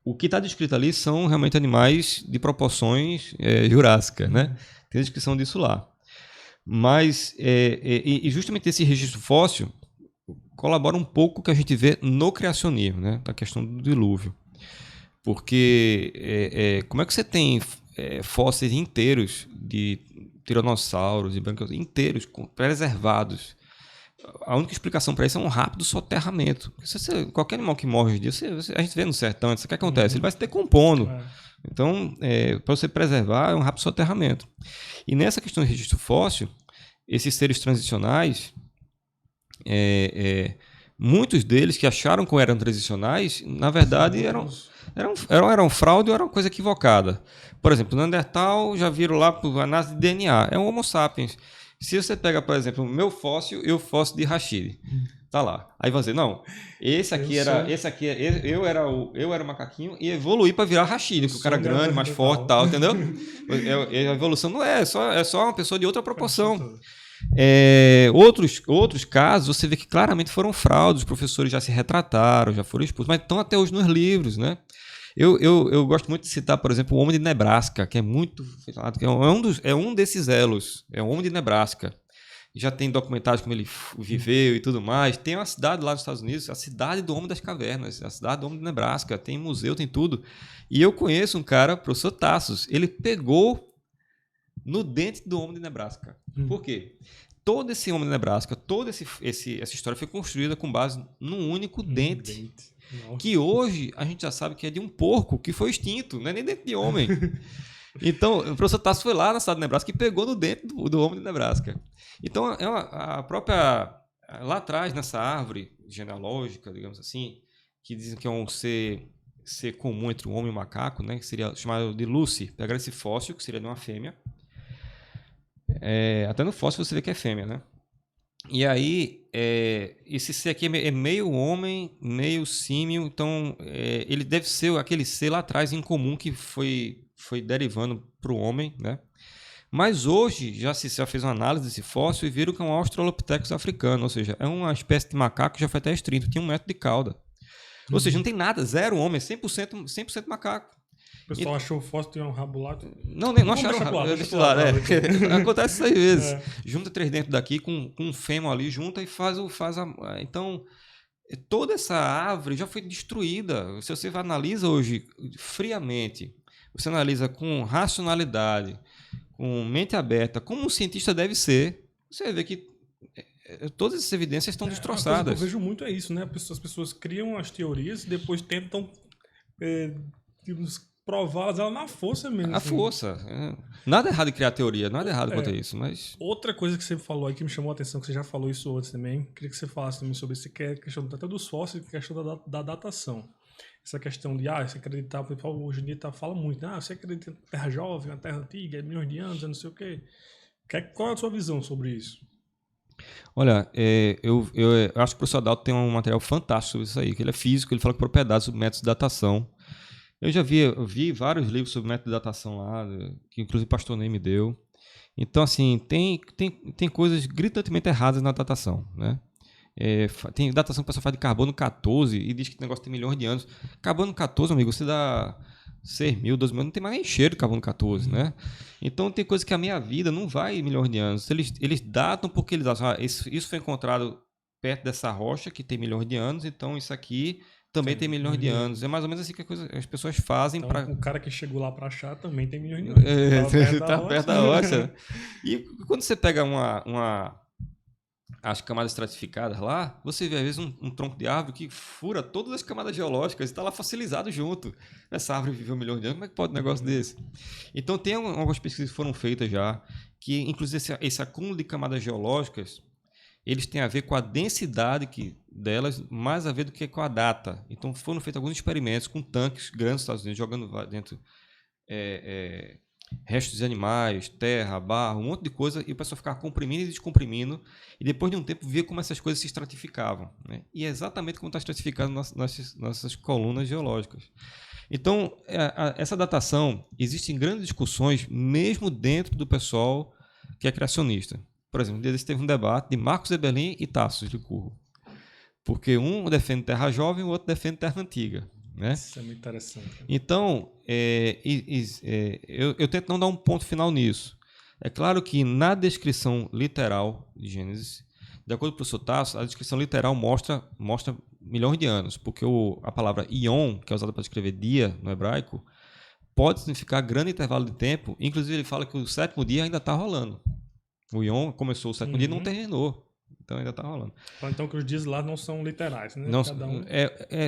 o que está descrito ali são realmente animais de proporções jurássicas, né? Tem a descrição disso lá. Mas, e justamente esse registro fóssil colabora um pouco com o que a gente vê no criacionismo, né? Da questão do dilúvio. Porque como é que você tem fósseis inteiros de tiranossauros e branquiossauros inteiros, preservados? A única explicação para isso é um rápido soterramento. Qualquer animal que morre hoje em dia, a gente vê no sertão, o que acontece? Ele vai se decompondo. Então, para você preservar, é um rápido soterramento. E nessa questão de registro fóssil, esses seres transicionais, muitos deles que acharam que eram transicionais, na verdade, eram fraude ou era uma coisa equivocada. Por exemplo, o Neandertal, já viram lá por análise de DNA, é um Homo sapiens. Se você pega, por exemplo, o meu fóssil e o fóssil de Rashid, tá lá. Aí vão dizer, não, eu era o macaquinho e evoluí para virar Rashid, porque o cara é grande, mais forte e tal, entendeu? A evolução não é só uma pessoa de outra proporção. Outros casos, você vê que claramente foram fraudes, os professores já se retrataram, já foram expulsos, mas estão até hoje nos livros, né? Eu gosto muito de citar, por exemplo, o Homem de Nebraska, que é muito falado, que é um desses elos, é o Homem de Nebraska. já tem documentários como ele viveu e tudo mais. Tem uma cidade lá nos Estados Unidos, a cidade do Homem das Cavernas, a cidade do Homem de Nebraska, tem museu, tem tudo. E eu conheço um cara, professor Tassos, ele pegou no dente do Homem de Nebraska. Por quê? Todo esse Homem de Nebraska, toda essa história foi construída com base num único dente. Que hoje a gente já sabe que é de um porco que foi extinto, não é nem dente de homem. Então, o professor Tassos foi lá na cidade de Nebraska e pegou no dente do Homem de Nebraska. Então, a própria... Lá atrás, nessa árvore genealógica, digamos assim, que dizem que é um ser comum entre o homem e o macaco, né, que seria chamado de Lucy. Pegaram esse fóssil, que seria de uma fêmea. Até no fóssil você vê que é fêmea, né? E aí, esse ser aqui é meio homem, meio símio. Então, ele deve ser aquele ser lá atrás em comum que foi derivando para o homem, né? Mas hoje já fez uma análise desse fóssil e viram que é um Australopithecus africano, ou seja, é uma espécie de macaco que já foi até extinto, tinha 1 metro de cauda. Ou seja, não tem nada, zero homem, 100% macaco. O pessoal achou o fóssil, tinha um rabo lá. Não acharam rabo. Acontece isso às vezes. Junta 3 dentro daqui com um fêmur ali, junta e faz a... Então, toda essa árvore já foi destruída. Se você analisa hoje friamente, você analisa com racionalidade, com mente aberta, como um cientista deve ser, você vai ver que todas essas evidências estão destroçadas. Eu vejo muito isso, né? As pessoas criam as teorias e depois tentam prová-las na força mesmo. A força. Nada errado em criar teoria, nada errado quanto a isso, mas... Outra coisa que você falou aí que me chamou a atenção, que você já falou isso antes também, queria que você falasse também sobre isso, que é a questão até dos fósseis, a questão da datação. Essa questão de, você acreditar, o pessoal hoje em dia fala muito, você acredita em terra jovem, uma terra antiga, milhões de anos, não sei o quê. Qual é a sua visão sobre isso? Olha, eu acho que o professor Adalto tem um material fantástico sobre isso aí, que ele é físico, ele fala com propriedades sobre métodos de datação. Eu já vi vários livros sobre método de datação lá, que inclusive o pastor Ney me deu. Então, assim, tem coisas gritantemente erradas na datação, né? Tem datação que o pessoal faz de carbono 14 e diz que o negócio tem milhões de anos. Carbono 14, amigo, você dá 6 mil, 12 mil, não tem mais nem cheiro de carbono 14, né? Então tem coisa que a minha vida não vai milhões de anos. Eles datam porque eles acham, isso foi encontrado perto dessa rocha que tem milhões de anos, então isso aqui também tem milhões de anos. É mais ou menos assim que as pessoas fazem. Então, o cara que chegou lá para achar também tem milhões de anos. Está perto da rocha. E quando você pega as camadas estratificadas lá, você vê às vezes um tronco de árvore que fura todas as camadas geológicas e está lá fossilizado junto. Essa árvore viveu milhões de anos, como é que pode um negócio desse? Então tem algumas pesquisas que foram feitas já, que inclusive esse acúmulo de camadas geológicas, eles têm a ver com a densidade delas, mais a ver do que com a data. Então foram feitos alguns experimentos com tanques grandes nos Estados Unidos, jogando dentro restos de animais, terra, barro, um monte de coisa, e o pessoal ficava comprimindo e descomprimindo, e depois de um tempo via como essas coisas se estratificavam, né? E é exatamente como está estratificado nossas colunas geológicas. Então, essa datação, existem grandes discussões, mesmo dentro do pessoal que é criacionista. Por exemplo, um dia desse teve um debate de Marcos Eberlin e Tassos Licurgo, porque um defende terra jovem e o outro defende terra antiga. Né? Isso é muito interessante. Então, eu tento não dar um ponto final nisso. É claro que na descrição literal de Gênesis, de acordo com o professor Tassos, a descrição literal mostra milhões de anos, porque a palavra ion, que é usada para descrever dia no hebraico, pode significar grande intervalo de tempo. Inclusive, ele fala que o 7º dia ainda está rolando. O ion começou o 7º dia e não terminou. Então, ainda está rolando. Então, que os dias lá não são literais, né? Não,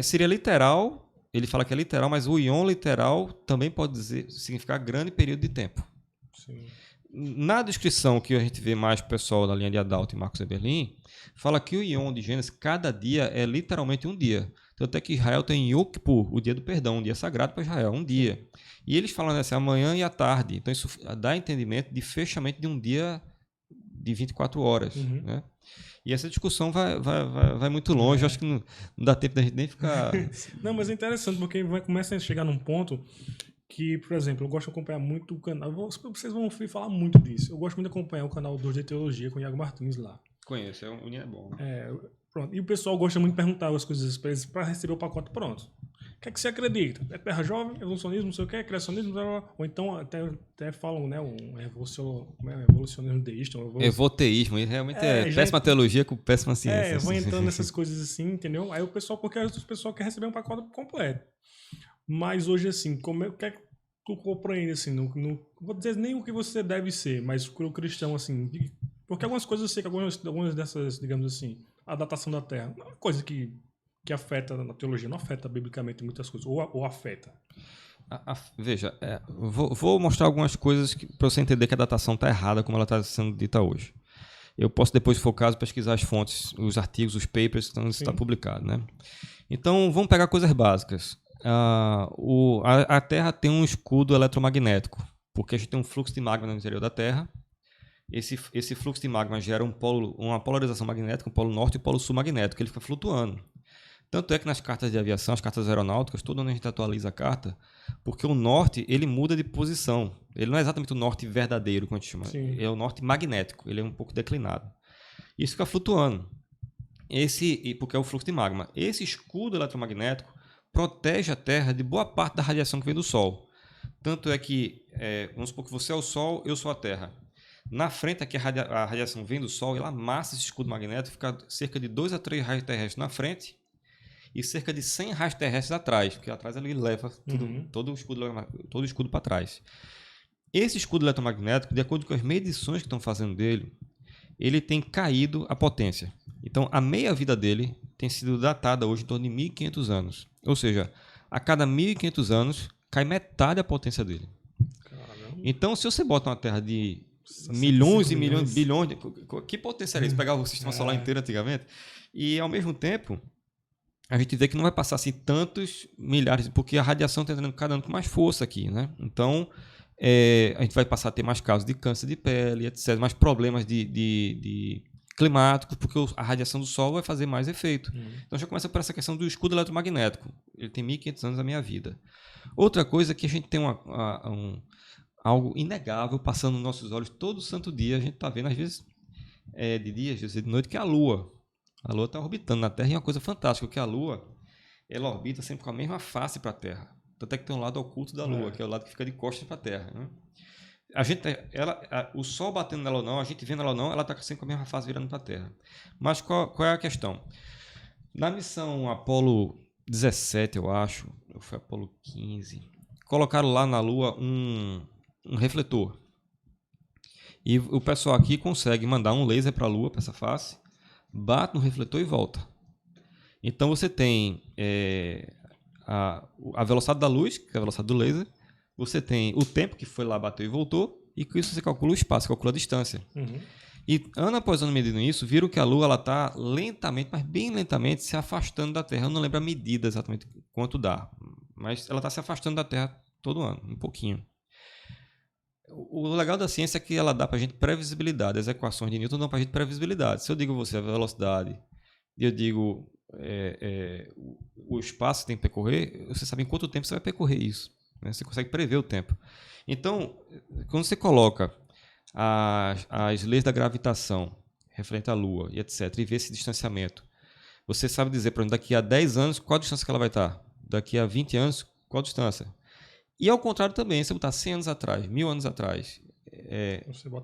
seria literal. Ele fala que é literal, mas o ion literal também pode significar grande período de tempo. Sim. Na descrição que a gente vê mais pessoal da linha de Adalto e Marcos Eberlin, fala que o ion de Gênesis, cada dia é literalmente um dia. Então, até que Israel tem Yom Kippur, o dia do perdão, um dia sagrado para Israel, um dia. E eles falam assim, amanhã e à tarde. Então, isso dá entendimento de fechamento de um dia de 24 horas. Né? E essa discussão vai muito longe. Eu acho que não dá tempo da gente nem ficar... Não, mas é interessante, porque começa a chegar num ponto que, por exemplo, eu gosto de acompanhar muito o canal. Vocês vão falar muito disso. Eu gosto muito de acompanhar o canal 2D Teologia com o Iago Martins lá. Conheço, o menino é bom. Né? Pronto. E o pessoal gosta muito de perguntar as coisas para eles para receber o pacote pronto. O que é que você acredita? É terra jovem, evolucionismo, não sei o que, criacionismo, blá, blá, blá. Ou então até falam, né, um evolucionismo deísta. Evoteísmo, realmente é gente, péssima teologia com péssima ciência. vão entrando nessas coisas assim, entendeu? Aí o pessoal, porque o pessoal quer receber um pacote completo. Mas hoje, assim, o que é que tu compreende, assim, não vou dizer nem o que você deve ser, mas o cristão, assim, porque algumas coisas eu sei que algumas dessas, digamos assim, a datação da Terra, não é uma coisa que afeta na teologia, não afeta biblicamente muitas coisas, ou afeta. Veja, vou mostrar algumas coisas para você entender que a datação está errada como ela está sendo dita hoje. Eu posso depois, se for o caso, pesquisar as fontes, os artigos, os papers, então isso está publicado, né? Então, vamos pegar coisas básicas. A Terra tem um escudo eletromagnético, porque a gente tem um fluxo de magma no interior da Terra. Esse fluxo de magma gera uma polarização magnética, um polo norte e um polo sul magnético, ele fica flutuando. Tanto é que nas cartas de aviação, as cartas aeronáuticas, todo ano a gente atualiza a carta, porque o norte ele muda de posição. Ele não é exatamente o norte verdadeiro, como a gente chama. Sim. É o norte magnético, ele é um pouco declinado. Isso fica flutuando. Porque é o fluxo de magma. Esse escudo eletromagnético protege a Terra de boa parte da radiação que vem do Sol. Tanto é que, vamos supor que você é o Sol, eu sou a Terra. Na frente, aqui a radiação vem do Sol, ela amassa esse escudo magnético, fica cerca de 2 a 3 raios terrestres na frente e cerca de 100 raios terrestres atrás, porque atrás ele leva todo o escudo para trás. Esse escudo eletromagnético, de acordo com as medições que estão fazendo dele, ele tem caído a potência. Então, a meia-vida dele tem sido datada hoje em torno de 1.500 anos. Ou seja, a cada 1.500 anos, cai metade a potência dele. Caramba. Então, se você bota uma Terra de milhões e milhões, bilhões... Que potência era isso? Pegava o sistema solar inteiro antigamente. E, ao mesmo tempo, a gente vê que não vai passar assim tantos milhares, porque a radiação está entrando cada ano com mais força aqui, né? Então, a gente vai passar a ter mais casos de câncer de pele, etc., mais problemas de climáticos, porque a radiação do Sol vai fazer mais efeito. Então, já começa por essa questão do escudo eletromagnético. Ele tem 1.500 anos da minha vida. Outra coisa é que a gente tem algo inegável passando nos nossos olhos todo santo dia. A gente está vendo, às vezes, de dia, às vezes de noite, que é a Lua. A Lua está orbitando na Terra e é uma coisa fantástica, porque a Lua ela orbita sempre com a mesma face para a Terra. Tanto é que tem um lado oculto da Lua, que é o lado que fica de costas para a Terra. Né? O Sol batendo nela ou não, a gente vendo ela ou não, ela está sempre com a mesma face virando para a Terra. Mas qual é a questão? Na missão Apolo 17, eu acho, ou foi Apolo 15, colocaram lá na Lua um refletor. E o pessoal aqui consegue mandar um laser para a Lua, para essa face, bate no refletor e volta. Então você tem a velocidade da luz, que é a velocidade do laser, você tem o tempo que foi lá, bateu e voltou, e com isso você calcula o espaço, calcula a distância. E ano após ano medindo isso, viram que a Lua está lentamente, mas bem lentamente, se afastando da Terra. Eu não lembro a medida exatamente quanto dá, mas ela está se afastando da Terra todo ano, um pouquinho. O legal da ciência é que ela dá para a gente previsibilidade. As equações de Newton dão para a gente previsibilidade. Se eu digo a você a velocidade e eu digo o espaço que tem que percorrer, você sabe em quanto tempo você vai percorrer isso. Né? Você consegue prever o tempo. Então, quando você coloca as leis da gravitação referente à Lua e etc., e vê esse distanciamento, você sabe dizer, por exemplo, daqui a 10 anos, qual a distância que ela vai estar? Daqui a 20 anos, qual a distância? E ao contrário também, se você botar 100 anos atrás, 1.000 anos atrás,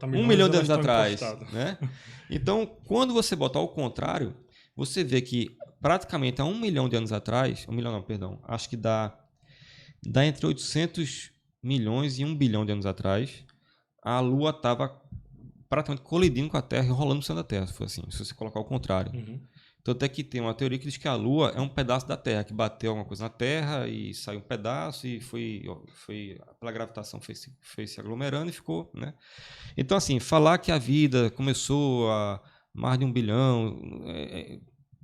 1 milhão de anos atrás, né? Então, quando você botar ao contrário, você vê que praticamente há 1 milhão de anos atrás, 1 milhão não, perdão, acho que dá entre 800 milhões e 1 bilhão de anos atrás, a Lua estava praticamente colidindo com a Terra e rolando no céu da Terra, se for assim, se você colocar ao contrário. Tanto é que tem uma teoria que diz que a Lua é um pedaço da Terra, que bateu alguma coisa na Terra e saiu um pedaço e foi pela gravitação foi se aglomerando e ficou, né? Então, assim, falar que a vida começou há mais de 1 bilhão,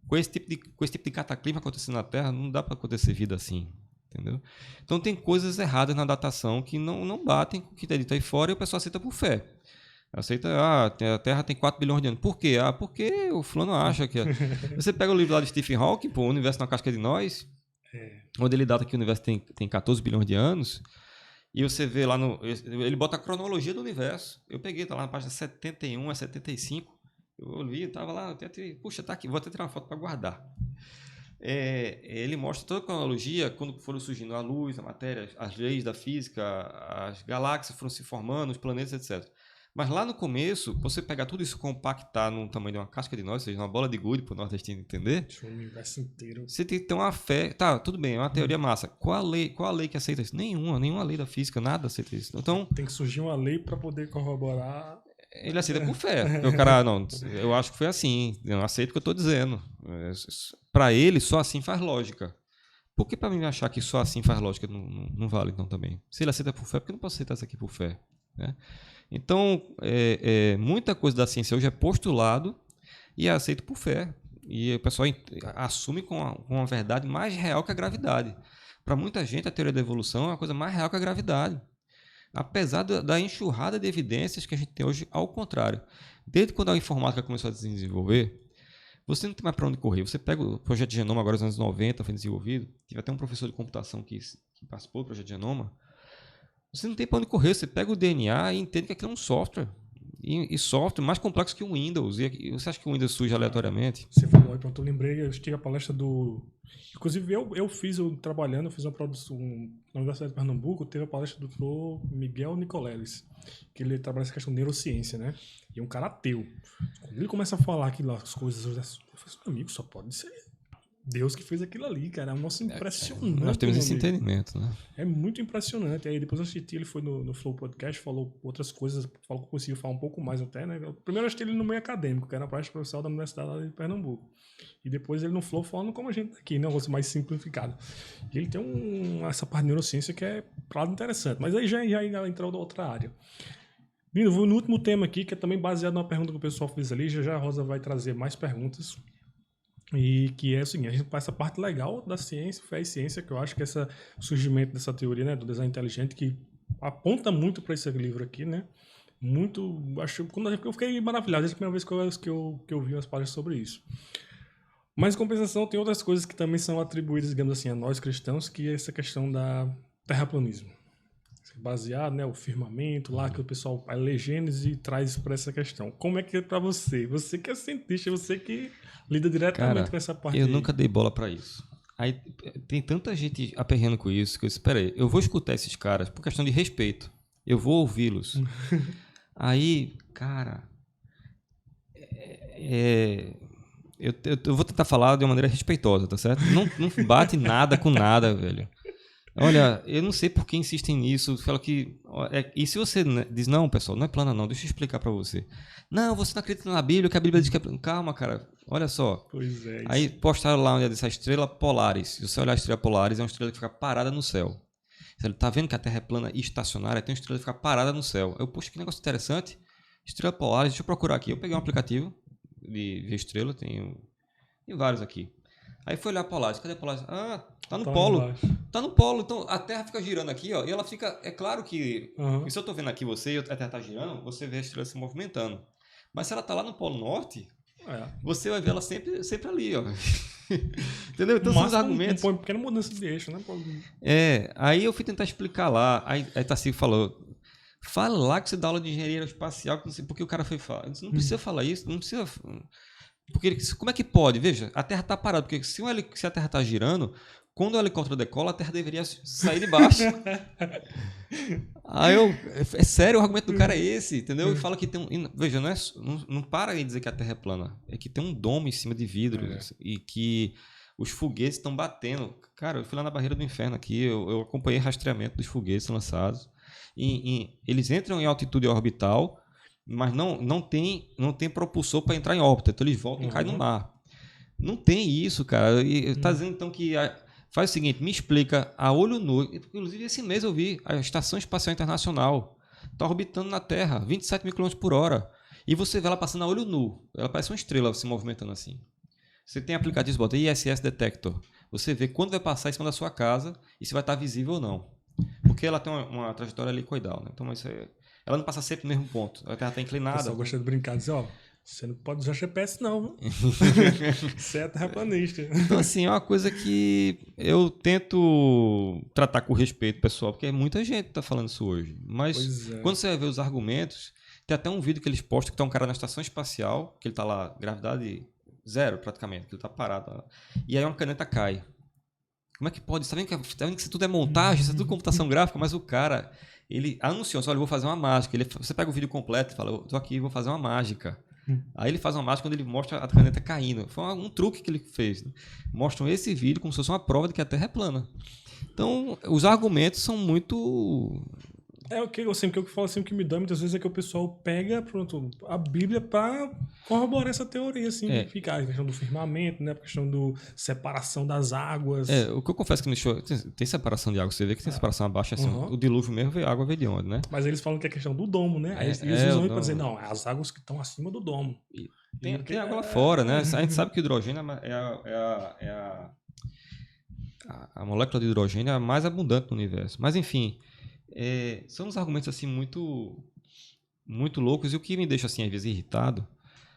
com esse tipo de cataclismo acontecendo na Terra, não dá para acontecer vida assim, entendeu? Então, tem coisas erradas na datação que não batem com o que está dito aí fora e o pessoal aceita por fé. Aceita, a Terra tem 4 bilhões de anos. Por quê? Porque o fulano acha que... Você pega o livro lá de Stephen Hawking, o Universo na Casca de Nós, onde ele data que o universo tem 14 bilhões de anos, e você vê lá ele bota a cronologia do universo. Eu peguei, tá lá na página 71 a 75, Eu vi, tava lá, puxa, tá aqui, vou até tirar uma foto para guardar. Ele mostra toda a cronologia, quando foram surgindo a luz, a matéria, as leis da física, as galáxias foram se formando, os planetas, etc. Mas lá no começo, você pegar tudo isso e compactar no tamanho de uma casca de nós, ou seja, uma bola de gude, para o nordestino entender, o universo inteiro. Você tem que ter uma fé. Tá, tudo bem, é uma teoria massa. Qual a lei que aceita isso? Nenhuma lei da física, nada aceita isso. Então, tem que surgir uma lei para poder corroborar. Ele aceita por fé. Porque o cara, não, eu acho que foi assim, eu não aceito o que eu estou dizendo. Para ele, só assim faz lógica. Por que para mim achar que só assim faz lógica não vale então também? Se ele aceita por fé, por que eu não posso aceitar isso aqui por fé? Né? Então, muita coisa da ciência hoje é postulado e é aceito por fé. E o pessoal assume com uma verdade mais real que a gravidade. Para muita gente, a teoria da evolução é uma coisa mais real que a gravidade. Apesar da enxurrada de evidências que a gente tem hoje, ao contrário. Desde quando a informática começou a se desenvolver, você não tem mais para onde correr. Você pega o projeto de Genoma, agora nos anos 90, foi desenvolvido. Tive até um professor de computação que participou do projeto de Genoma. Você não tem para onde correr. Você pega o DNA e entende que aquilo é um software. E software mais complexo que o Windows. E você acha que o Windows surge aleatoriamente? Você falou aí, pronto, eu lembrei, eu tive a palestra do... Inclusive, eu fiz uma produção na Universidade de Pernambuco, teve a palestra do Dr. Miguel Nicoleles, que ele trabalha essa questão de neurociência, né? E é um cara ateu. Quando ele começa a falar aquilo, as coisas, eu falei, meu amigo, só pode ser Deus que fez aquilo ali, cara. É um nosso impressionante. Nós temos esse entendimento, né? É muito impressionante. Aí depois eu assisti, ele foi no Flow Podcast, falou outras coisas, falou que conseguiu falar um pouco mais até, né? Primeiro eu assisti ele no meio acadêmico, que era a parte profissional da Universidade lá de Pernambuco. E depois ele no Flow falando como a gente tá aqui, né? Um negócio mais simplificado. E ele tem essa parte de neurociência que é pra lá interessante. Mas aí já entrou da outra área. Vindo, vou no último tema aqui, que é também baseado numa pergunta que o pessoal fez ali. Já a Rosa vai trazer mais perguntas. E que é o seguinte, a gente faz essa parte legal da ciência, fé e ciência, que eu acho que esse surgimento dessa teoria, né, do design inteligente, que aponta muito para esse livro aqui, né? Muito, eu fiquei maravilhado, desde a primeira vez que eu vi umas palestras sobre isso. Mas, em compensação, tem outras coisas que também são atribuídas, digamos assim, a nós cristãos, que é essa questão da terraplanismo. Baseado, né, o firmamento lá, que o pessoal lê Gênesis e traz para essa questão. Como é que é para você? Você que é cientista, você que lida diretamente com essa parte. Eu nunca dei bola para isso. Aí tem tanta gente aperreando com isso que eu disse, peraí, eu vou escutar esses caras por questão de respeito. Eu vou ouvi-los. Aí, cara, eu vou tentar falar de uma maneira respeitosa, tá certo? Não bate nada com nada, velho. Olha, eu não sei por que insistem nisso. Fala que e se você diz, não, pessoal, não é plana não, deixa eu explicar para você. Não, você não acredita na Bíblia, que a Bíblia diz que é plana. Calma, cara, olha só. Pois é. Isso. Aí postaram lá onde é essa estrela Polaris. Se você olhar a estrela Polaris, é uma estrela que fica parada no céu. Você tá vendo que a Terra é plana e estacionária, tem uma estrela que fica parada no céu. Eu, poxa, que negócio interessante. Estrela Polaris, deixa eu procurar aqui. Eu peguei um aplicativo de ver estrela, tem vários aqui. Aí foi olhar a Polaris. Cadê a Polaris? Ah, tá no polo. Embaixo. Tá no polo. Então a Terra fica girando aqui, ó. E ela fica. É claro que. Se eu tô vendo aqui você e a Terra tá girando, você vê a estrela se movimentando. Mas se ela tá lá no Polo Norte, você vai ver ela sempre ali, ó. Entendeu? Então são os argumentos. Uma pequena mudança de eixo, né? Aí eu fui tentar explicar lá. Aí Tarcísio falou. Fala lá que você dá aula de engenharia espacial, que não sei porque o cara foi falar. Eu disse, não precisa falar isso, não precisa. Porque como é que pode? Veja, a Terra está parada. Porque se a Terra está girando, quando o helicóptero decola, a Terra deveria sair de baixo. Aí é sério, o argumento do cara é esse, entendeu? E fala que tem veja, não para aí dizer que a Terra é plana. É que tem um domo em cima de vidro e que os foguetes estão batendo. Cara, eu fui lá na Barreira do Inferno aqui, eu acompanhei o rastreamento dos foguetes lançados. Eles entram em altitude orbital, mas não tem propulsor para entrar em órbita, então eles voltam e caem no mar. Não tem isso, cara. E tá dizendo então que faz o seguinte, me explica a olho nu. Inclusive esse mês eu vi a Estação Espacial Internacional está orbitando na Terra 27 mil km por hora e você vê ela passando a olho nu. Ela parece uma estrela se movimentando assim. Você tem aplicativos, bota ISS Detector. Você vê quando vai passar em cima da sua casa e se vai estar visível ou não. Porque ela tem uma trajetória helicoidal, né? Então ela não passa sempre no mesmo ponto. A Terra está inclinada. O pessoal gosta de brincar e dizer, você não pode usar GPS não. Você é terraplanista. Então, assim, é uma coisa que eu tento tratar com respeito, pessoal, porque muita gente está falando isso hoje. Mas quando você vai ver os argumentos, Tem até um vídeo que eles postam que tá um cara na estação espacial, que ele tá lá, gravidade zero praticamente, que ele tá parado lá. E aí uma caneta cai. Como é que pode? Tá vendo que isso tudo é montagem, isso é tudo computação gráfica, mas o cara, ele anunciou, olha, eu vou fazer uma mágica. Você pega o vídeo completo e fala, eu tô aqui e vou fazer uma mágica. Aí ele faz uma mágica quando ele mostra a caneta caindo. Foi um truque que ele fez. Né? Mostram esse vídeo como se fosse uma prova de que a Terra é plana. Então, os argumentos são muito... O que eu falo assim, o que me dá muitas vezes é que o pessoal pega a Bíblia para corroborar essa teoria, assim, ficar a questão do firmamento, né? A questão da separação das águas. O que eu confesso que me deixou... Tem separação de água, você vê que tem separação abaixo, assim, o dilúvio mesmo, a água veio de onde, né? Mas eles falam que é questão do domo, né? Aí eles usam para dizer, não, é as águas que estão acima do domo. Tem água lá fora, né? A gente sabe que o hidrogênio a molécula de hidrogênio é a mais abundante no universo. Mas, enfim... são uns argumentos assim muito muito loucos, e o que me deixa assim às vezes irritado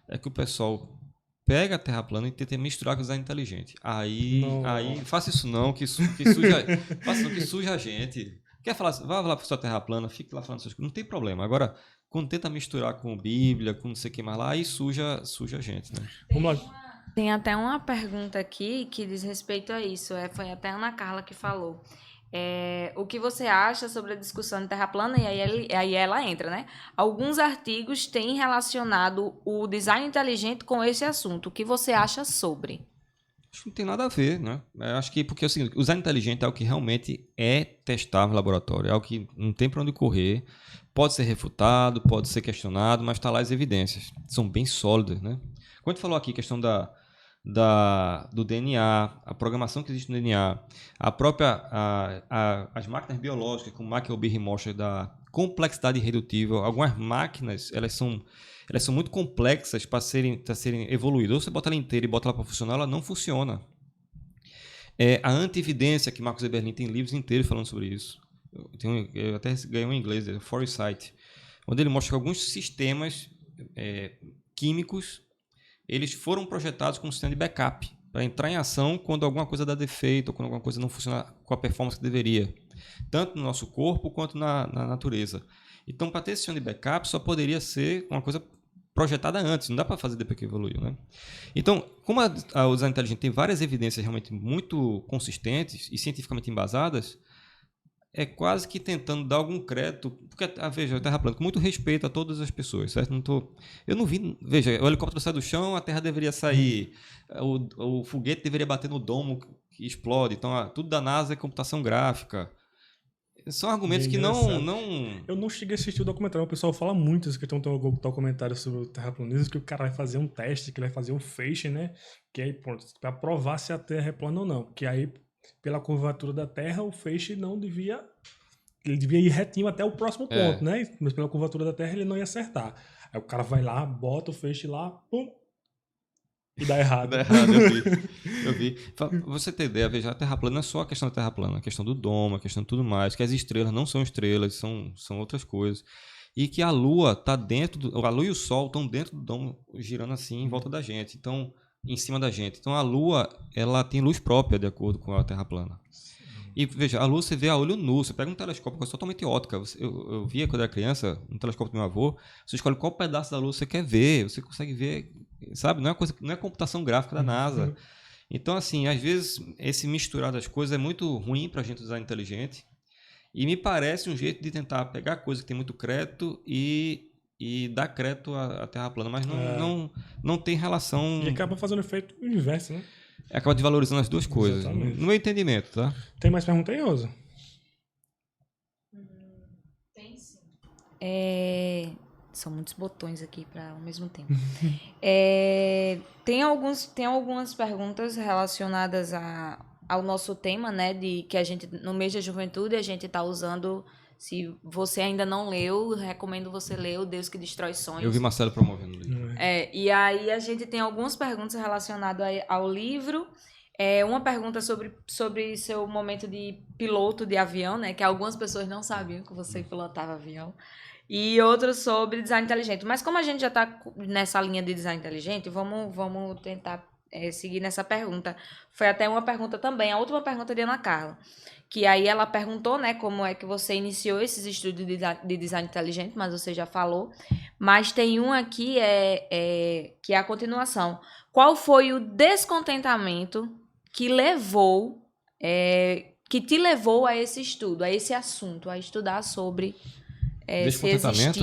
é que o pessoal pega a Terra plana e tenta misturar com o design inteligente. Aí faça isso não, que suja a gente. Quer falar, vá lá para sua Terra plana, fique lá falando essas coisas, não tem problema. Agora, quando tenta misturar com Bíblia, com não sei o que mais lá, aí suja a gente, né? Vamos lá. Tem até uma pergunta aqui que diz respeito a isso. Foi até a Ana Carla que falou. O que você acha sobre a discussão de Terra plana? E aí ela entra, né? Alguns artigos têm relacionado o design inteligente com esse assunto. O que você acha sobre? Acho que não tem nada a ver, né? Eu acho que porque é o seguinte, o design inteligente é o que realmente é testável no laboratório, é o que não tem para onde correr, pode ser refutado, pode ser questionado, mas está lá as evidências, são bem sólidas, né? Quando a gente falou aqui a questão do DNA, a programação que existe no DNA, a própria as máquinas biológicas, como Michael Behe mostra, da complexidade irredutível. Algumas máquinas elas são muito complexas para serem evoluídas. Ou você bota ela inteira e bota ela para funcionar, ela não funciona. A anti-evidência, que Marcos Eberlin tem livros inteiros falando sobre isso. Eu até ganhei um em inglês, Foresight, onde ele mostra que alguns sistemas químicos eles foram projetados como um sistema de backup, para entrar em ação quando alguma coisa dá defeito, ou quando alguma coisa não funciona com a performance que deveria, tanto no nosso corpo quanto na natureza. Então, para ter esse sistema de backup, só poderia ser uma coisa projetada antes, não dá para fazer depois que evoluiu, né? Então, como o design inteligente tem várias evidências realmente muito consistentes e cientificamente embasadas, é quase que tentando dar algum crédito, porque, veja, a Terra plana, com muito respeito a todas as pessoas, certo? Eu não vi, veja, o helicóptero sai do chão, a Terra deveria sair, o foguete deveria bater no domo que explode, então tudo da NASA é computação gráfica. São argumentos que não... Eu não cheguei a assistir o documentário, o pessoal fala muito essa questão do documentário sobre o terraplanismo, que o cara vai fazer um teste, que ele vai fazer um feixe, né? Que aí, pronto, para provar se a Terra é plana ou não, que aí pela curvatura da Terra, o feixe não devia... Ele devia ir retinho até o próximo ponto, né? Mas pela curvatura da Terra, ele não ia acertar. Aí o cara vai lá, bota o feixe lá, pum, e dá errado. Dá errado, eu vi. Pra você ter ideia, veja, a Terra plana não é só a questão da Terra plana, a questão do domo, a questão de tudo mais, que as estrelas não são estrelas, são outras coisas. E que a Lua está dentro, a Lua e o Sol estão dentro do domo, girando assim em volta da gente. Então, em cima da gente. Então a Lua, ela tem luz própria de acordo com a Terra plana. E veja, a Lua você vê a olho nu, você pega um telescópio, coisa totalmente ótica. Eu via quando era criança, um telescópio do meu avô, você escolhe qual pedaço da Lua você quer ver, você consegue ver, sabe? Não é computação gráfica da NASA. Então, assim, às vezes esse misturar das coisas é muito ruim para a gente usar inteligente. E me parece um jeito de tentar pegar coisa que tem muito crédito e dar crédito à Terra plana, mas não tem relação... E acaba fazendo efeito inverso, né? Acaba desvalorizando as duas coisas. Exatamente. No meu entendimento, tá? Tem mais pergunta aí, Osa? Tem sim. São muitos botões aqui para ao mesmo tempo. Tem algumas perguntas relacionadas ao nosso tema, né? De que a gente, no mês da juventude, a gente está usando... Se você ainda não leu, recomendo você ler O Deus que Destrói Sonhos. Eu vi Marcelo promovendo o livro. E aí a gente tem algumas perguntas relacionadas ao livro. Uma pergunta sobre seu momento de piloto de avião, né? Que algumas pessoas não sabiam que você pilotava avião. E outra sobre design inteligente. Mas como a gente já está nessa linha de design inteligente, vamos tentar seguir nessa pergunta. Foi até uma pergunta também, a última pergunta de Ana Carla, que aí ela perguntou, né, como é que você iniciou esses estudos de design inteligente, mas você já falou. Mas tem um aqui que é a continuação. Qual foi o descontentamento que te levou a esse estudo, a esse assunto, a estudar sobre Descontentamento?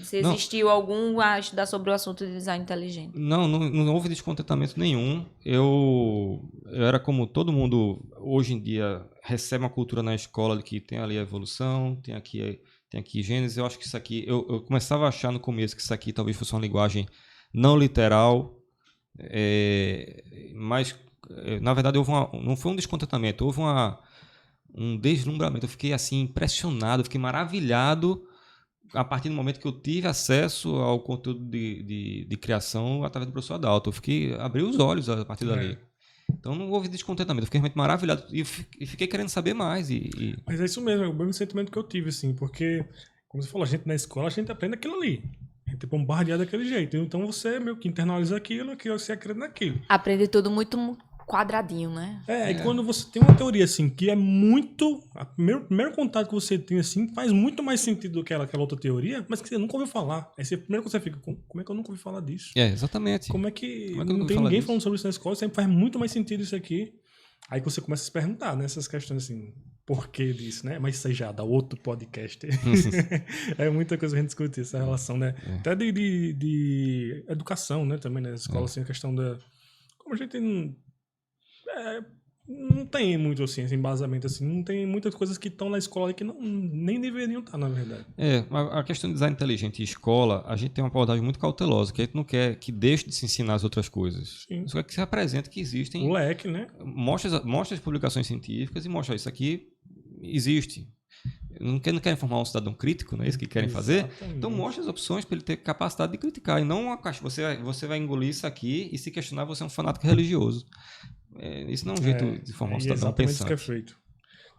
se existiu algum a estudar sobre o assunto de design inteligente? Não houve descontentamento nenhum. Eu era como todo mundo hoje em dia recebe uma cultura na escola de que tem ali a evolução, tem aqui Gênesis. Eu acho que isso aqui, eu começava a achar no começo que isso aqui talvez fosse uma linguagem não literal, mas na verdade não foi um descontentamento, houve um deslumbramento. Eu fiquei assim impressionado, fiquei maravilhado a partir do momento que eu tive acesso ao conteúdo de criação através do professor Adalto. Abri os olhos a partir dali. Então não houve descontentamento, eu fiquei realmente maravilhado e fiquei querendo saber mais. Mas é isso mesmo, é o mesmo sentimento que eu tive, assim, porque, como você falou, a gente na escola, a gente aprende aquilo ali. A gente é bombardeado daquele jeito. Então você meio que internaliza aquilo, que você acredita naquilo. Aprende tudo muito quadradinho, né? E quando você tem uma teoria, assim, que é muito... O primeiro contato que você tem, assim, faz muito mais sentido do que aquela outra teoria, mas que você nunca ouviu falar. Aí primeiro que você fica, como é que eu nunca ouvi falar disso? Exatamente. Como é que não tem ninguém falando sobre isso na escola? Sempre faz muito mais sentido isso aqui. Aí você começa a se perguntar, né? Essas questões, assim, por que disso, né? Mas isso aí já dá outro podcast. É muita coisa a gente discutir, essa relação, né? Até de educação, né? Também, né? Na escola, assim, a questão da... Como a gente não tem muito assim, esse embasamento assim, não tem muitas coisas que estão na escola que nem deveriam estar, na verdade. A questão de design inteligente em escola, a gente tem uma abordagem muito cautelosa, que a gente não quer que deixe de se ensinar as outras coisas. Sim. Só que se apresenta que existem... O leque, né? Mostra as publicações científicas e mostra isso aqui existe. Não querem formar um cidadão crítico, não é isso que querem fazer? Então mostra as opções para ele ter capacidade de criticar. E não você vai engolir isso aqui e se questionar, você é um fanático religioso. Isso não é um jeito de formar um cidadão pensante. Isso que é feito.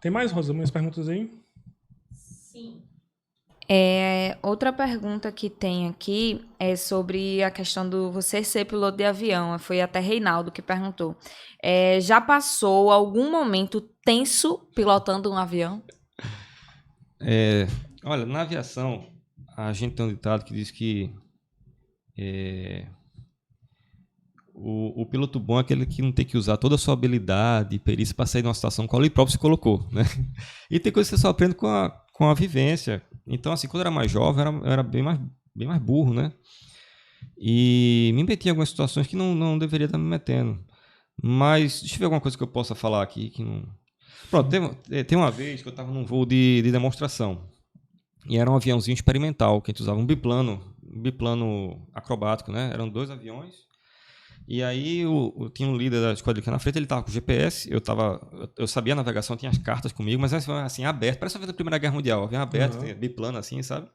Tem mais, Rosa, mais perguntas aí? Sim. Outra pergunta que tem aqui é sobre a questão do você ser piloto de avião. Foi até Reinaldo que perguntou. Já passou algum momento tenso pilotando um avião? Olha, na aviação, a gente tem um ditado que diz que o piloto bom é aquele que não tem que usar toda a sua habilidade e perícia para sair de uma situação que ele próprio se colocou, né? E tem coisas que você só aprende com a vivência. Então, assim, quando eu era mais jovem, eu era bem mais burro, né? E me meti em algumas situações que não deveria estar me metendo. Mas deixa eu ver alguma coisa que eu possa falar aqui que não... Pronto, tem uma vez que eu estava num voo de demonstração. E era um aviãozinho experimental, que a gente usava um biplano acrobático, né? Eram 2 aviões. E aí eu tinha um líder da esquadrilha na frente, ele estava com GPS, eu sabia a navegação, tinha as cartas comigo, mas assim, aberto, parece uma vez da Primeira Guerra Mundial, avião aberto, biplano assim, sabe?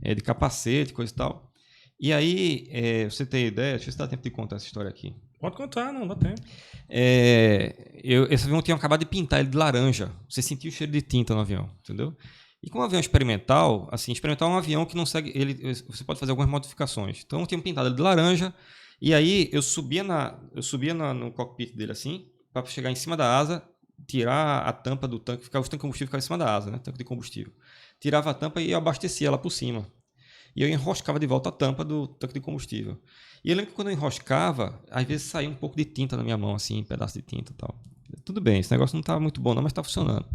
De capacete, coisa e tal. E aí, você tem ideia, deixa eu ver se dá tempo de contar essa história aqui. Pode contar, não dá tempo. Esse avião tinha acabado de pintar ele de laranja, você sentia o cheiro de tinta no avião, entendeu? E com um avião experimental, assim, experimental é um avião que não segue, você pode fazer algumas modificações. Então eu tinha pintado ele de laranja. E aí eu subia no cockpit dele assim, para chegar em cima da asa, tirar a tampa do tanque, o tanque de combustível ficava em cima da asa, né? Tanque de combustível. Tirava a tampa e eu abastecia ela por cima. E eu enroscava de volta a tampa do tanque de combustível. E eu lembro que quando eu enroscava, às vezes saía um pouco de tinta na minha mão, assim, um pedaço de tinta e tal. Tudo bem, esse negócio não estava muito bom não, mas estava funcionando.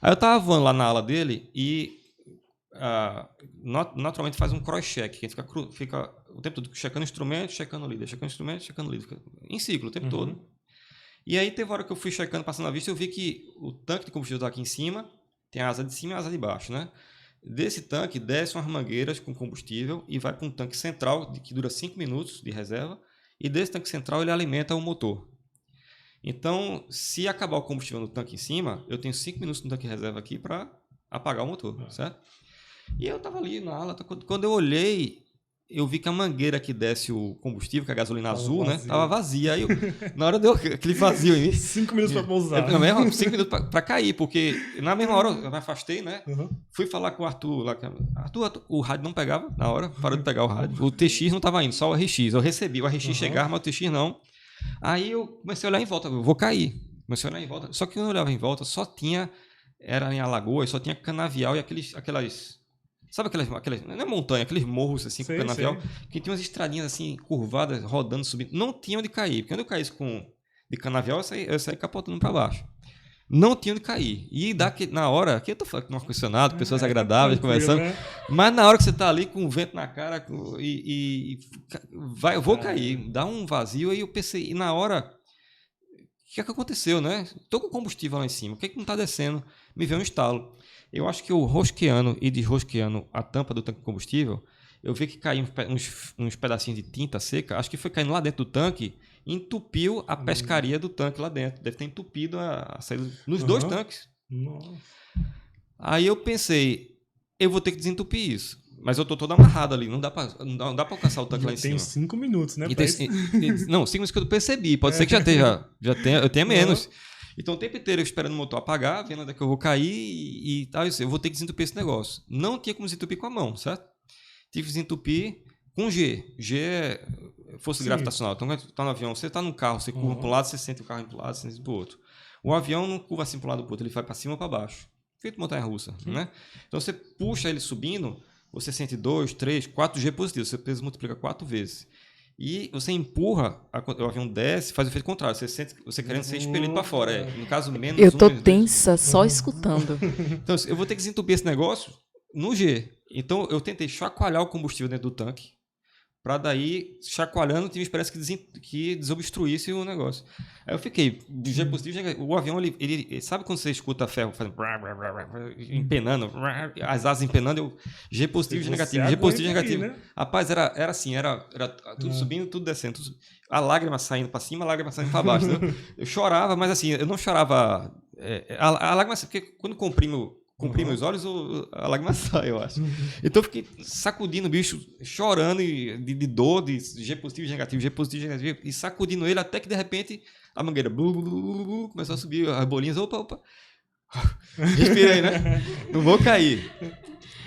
Aí eu estava voando lá na ala dele e naturalmente faz um cross-check, que a gente fica o tempo todo checando instrumento, checando líder, checando instrumento, checando líder, em ciclo o tempo todo. E aí teve hora que eu fui checando, passando a vista, eu vi que o tanque de combustível está aqui em cima, tem a asa de cima e a asa de baixo, né? Desse tanque desce umas mangueiras com combustível e vai para um tanque central que dura 5 minutos de reserva, e desse tanque central ele alimenta o motor. Então, se acabar o combustível no tanque em cima, eu tenho 5 minutos no tanque de reserva aqui para apagar o motor, certo? E eu estava ali na ala, quando eu olhei, eu vi que a mangueira que desce o combustível, que é a gasolina azul, né? Tava vazia. Aí na hora deu aquele vazio em mim. 5 minutos para pousar. 5 minutos para cair, porque na mesma hora eu me afastei, né? Fui falar com o Arthur lá. Arthur, o rádio não pegava na hora, parou de pegar o rádio. O TX não estava indo, só o RX. Eu recebi o RX chegava, mas o TX não. Aí eu comecei a olhar em volta, eu vou cair. Comecei a olhar em volta. Só que quando eu olhava em volta, só tinha... Era em Alagoas, só tinha canavial e aquelas... Sabe aquelas... Não é montanha, aqueles morros assim com canavial. Que tinha umas estradinhas assim, curvadas, rodando, subindo. Não tinha onde cair. Porque quando eu caísse de canavial, eu saí capotando para baixo. Não tinha onde cair. E na hora, aqui eu tô falando com um ar-condicionado, pessoas agradáveis, conversando. Né? Mas na hora que você tá ali com o vento na cara eu vou cair, dá um vazio, aí eu pensei, e na hora, o que é que aconteceu, né? Tô com combustível lá em cima, o que é que não tá descendo? Me veio um estalo. Eu acho que eu rosqueando e desrosqueando a tampa do tanque de combustível, eu vi que caiu uns pedacinhos de tinta seca, acho que foi caindo lá dentro do tanque, entupiu a pescaria do tanque lá dentro. Deve ter entupido a saída nos dois tanques. Nossa. Aí eu pensei, eu vou ter que desentupir isso. Mas eu tô todo amarrado ali, não dá pra alcançar o tanque lá em cima. Tem 5 minutos, né? Não, 5 minutos que eu percebi. Pode ser que eu tenha menos. Então o tempo inteiro eu esperando o motor apagar, vendo onde é que eu vou cair e tal. Eu vou ter que desentupir esse negócio. Não tinha como desentupir com a mão, certo? Tive que desentupir com G. G é força gravitacional. Então, quando você está no avião, você está no carro, você curva para um lado, você sente o carro para um lado, você sente para o outro. O avião não curva assim para um lado para o outro, ele vai para cima ou para baixo. Feito montanha-russa, né? Então, você puxa ele subindo, você sente 2, 3, 4 G positivos. Você peso multiplica 4 vezes. E você empurra, o avião desce, faz o efeito contrário. Você sente você querendo ser expelido para fora. No caso, menos eu tô tensa só escutando. Então, eu vou ter que desentupir esse negócio no G. Então, eu tentei chacoalhar o combustível dentro do tanque, para daí, chacoalhando, tive esperança que desobstruísse o negócio. Aí eu fiquei, G positivo, o avião, ele sabe quando você escuta ferro fazendo, empenando, as asas empenando, G positivo, G negativo, G positivo, G negativo. Né? Rapaz, era assim, era tudo subindo, tudo descendo, a lágrima saindo para cima, a lágrima saindo para baixo. Né? Eu chorava, mas assim, eu não chorava, a lágrima, porque quando comprimo os olhos, a lágrima sai, eu acho. Então eu fiquei sacudindo o bicho, chorando de dor, de G positivo, G negativo, G positivo, G negativo, e sacudindo ele até que de repente a mangueira começou a subir, as bolinhas, opa. Respirei, né? Não vou cair.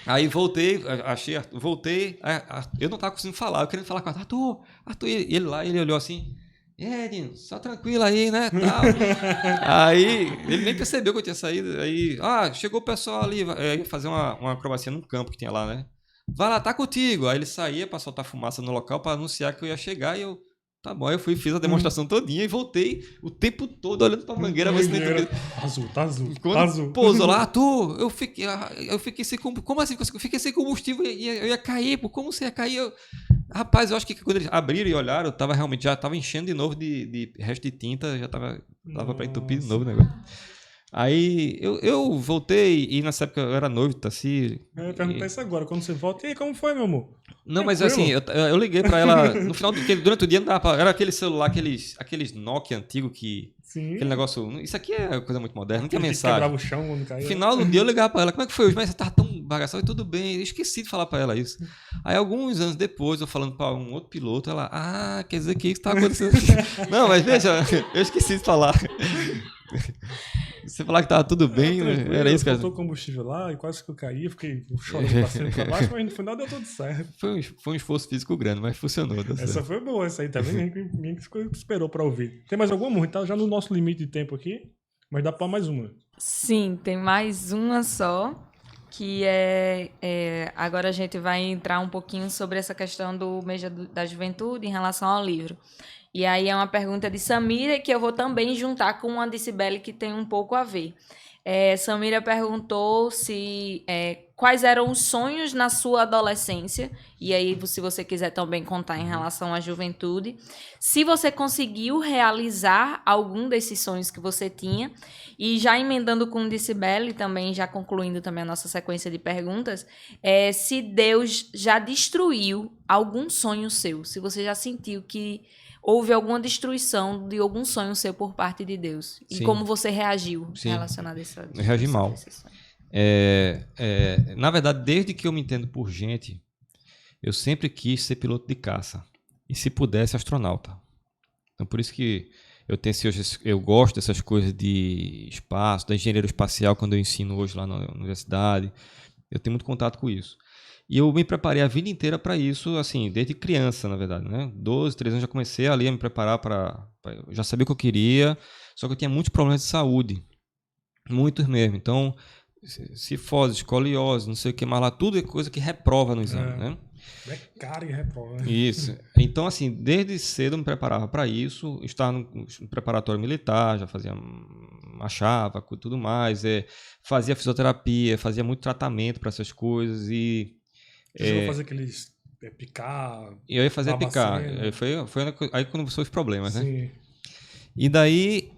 Aí voltei, eu não estava conseguindo falar, eu querendo falar com Arthur, e ele lá, ele olhou assim, Dino, só tranquilo aí, né? Tal. Aí, ele nem percebeu que eu tinha saído. Aí, chegou o pessoal ali, ia fazer uma acrobacia num campo que tinha lá, né? Vai lá, tá contigo. Aí ele saía pra soltar fumaça no local pra anunciar que eu ia chegar e eu... Tá bom, aí eu fiz a demonstração todinha e voltei o tempo todo olhando pra mangueira. Tá azul. Quando pousou lá, Arthur, eu fiquei sem combustível. Como assim? Eu fiquei sem combustível e eu ia cair. Pô, como você ia cair? Rapaz, eu acho que quando eles abriram e olharam, já tava enchendo de novo de resto de tinta, já tava pra entupir de novo o negócio. Aí eu voltei e nessa época eu era noivo, Tassi. Eu ia perguntar isso agora, quando você volta, e aí, como foi, meu amor? Não, mas assim, eu liguei pra ela no final durante o dia não dava pra, era aquele celular, aqueles Nokia antigo que... Sim. Aquele negócio... Isso aqui é coisa muito moderna, não tinha mensagem. Quebrava o chão quando caía. No final do dia eu ligava pra ela, como é que foi hoje? Mas você tava tão bagaçado e tudo bem. Eu esqueci de falar pra ela isso. Aí alguns anos depois, eu falando pra um outro piloto, ela... quer dizer que isso tá acontecendo. Não, mas veja, eu esqueci de falar. Você falar que tava tudo bem, era isso, cara. Faltou combustível lá e quase que eu caí, fiquei chorando pra cima e pra baixo, mas no final deu tudo certo. Foi um esforço físico grande, mas funcionou. Essa foi boa, essa aí também. Ninguém esperou pra ouvir. Tem mais alguma? Tá já no nosso limite de tempo aqui, mas dá pra mais uma. Sim, tem mais uma só, que agora a gente vai entrar um pouquinho sobre essa questão do mês da juventude em relação ao livro. E aí é uma pergunta de Samira, que eu vou também juntar com uma de Cibele, que tem um pouco a ver. Samira perguntou quais eram os sonhos na sua adolescência, e aí se você quiser também contar em relação à juventude, se você conseguiu realizar algum desses sonhos que você tinha, e já emendando com o de Cibele, também já concluindo também a nossa sequência de perguntas, se Deus já destruiu algum sonho seu, se você já sentiu que houve alguma destruição de algum sonho seu por parte de Deus. E Sim. como você reagiu relacionado a isso? Eu reagi mal. Na verdade, desde que eu me entendo por gente, eu sempre quis ser piloto de caça. E se pudesse, astronauta. Então, por isso que eu gosto dessas coisas de espaço, da engenharia espacial, quando eu ensino hoje lá na universidade. Eu tenho muito contato com isso. E eu me preparei a vida inteira para isso, assim, desde criança, na verdade, né? 12, 13 anos já comecei ali a me preparar eu já sabia o que eu queria, Só que eu tinha muitos problemas de saúde. Muitos mesmo. Então, cifose, escoliose, não sei o que mais lá, tudo é coisa que reprova no exame, né? É caro e reprova, né? Isso. Então, assim, desde cedo eu me preparava para isso, estava no preparatório militar, já fazia marchava, tudo mais, fazia fisioterapia, fazia muito tratamento para essas coisas e... Você chegou a fazer aqueles picar, eu ia fazer picar. Barbacena. Foi aí quando começou os problemas, né? Sim. E daí,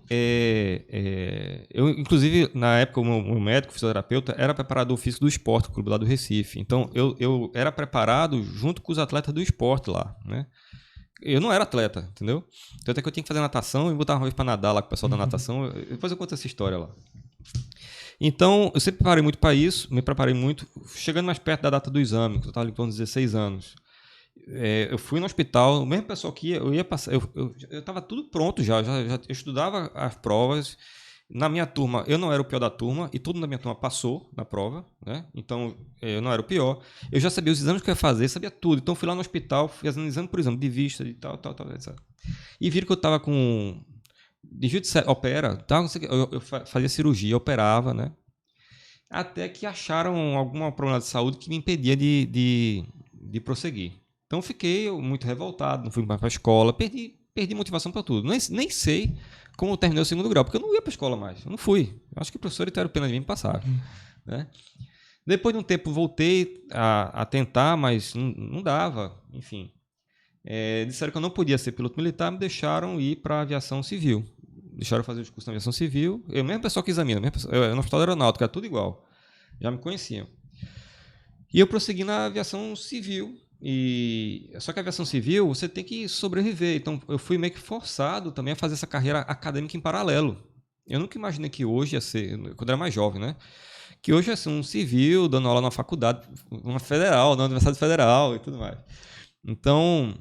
eu, inclusive, na época, o meu médico, fisioterapeuta, era preparador físico do esporte, clube lá do Recife. Então, eu era preparado junto com os atletas do esporte lá, né? Eu não era atleta, entendeu? Então, até que eu tinha que fazer natação e botar uma vez para nadar lá com o pessoal da natação. Depois eu conto essa história lá. Então, eu sempre preparei muito para isso, me preparei muito. Chegando mais perto da data do exame, que eu estava em torno de 16 anos. Eu fui no hospital, o mesmo pessoal que eu ia passar, eu estava tudo pronto já eu estudava as provas. Na minha turma, eu não era o pior da turma e todo mundo da minha turma passou na prova, né? Então, eu não era o pior. Eu já sabia os exames que eu ia fazer, sabia tudo. Então, fui lá no hospital, fazendo exame por exame, de vista, de tal, etc. E viram que eu estava com desvio de opera, tal, não sei o que, eu fazia cirurgia, operava, né? Até que acharam algum problema de saúde que me impedia de prosseguir. Então fiquei muito revoltado, não fui mais para a escola, perdi motivação para tudo. Nem sei como eu terminei o segundo grau, porque eu não ia para a escola mais, eu não fui. Eu acho que o professor era pena de mim passar. Né? Depois de um tempo voltei a tentar, mas não dava, enfim. Disseram que eu não podia ser piloto militar, me deixaram ir para a aviação civil. Deixaram fazer os cursos na aviação civil. Eu mesmo pessoal que examina, no hospital aeronáutico, era tudo igual. Já me conheciam. E eu prossegui na aviação civil. Só que a aviação civil, você tem que sobreviver. Então, eu fui meio que forçado também a fazer essa carreira acadêmica em paralelo. Eu nunca imaginei que hoje ia ser, quando eu era mais jovem, né? Que hoje ia ser um civil, dando aula na faculdade, uma federal, na Universidade Federal e tudo mais. Então,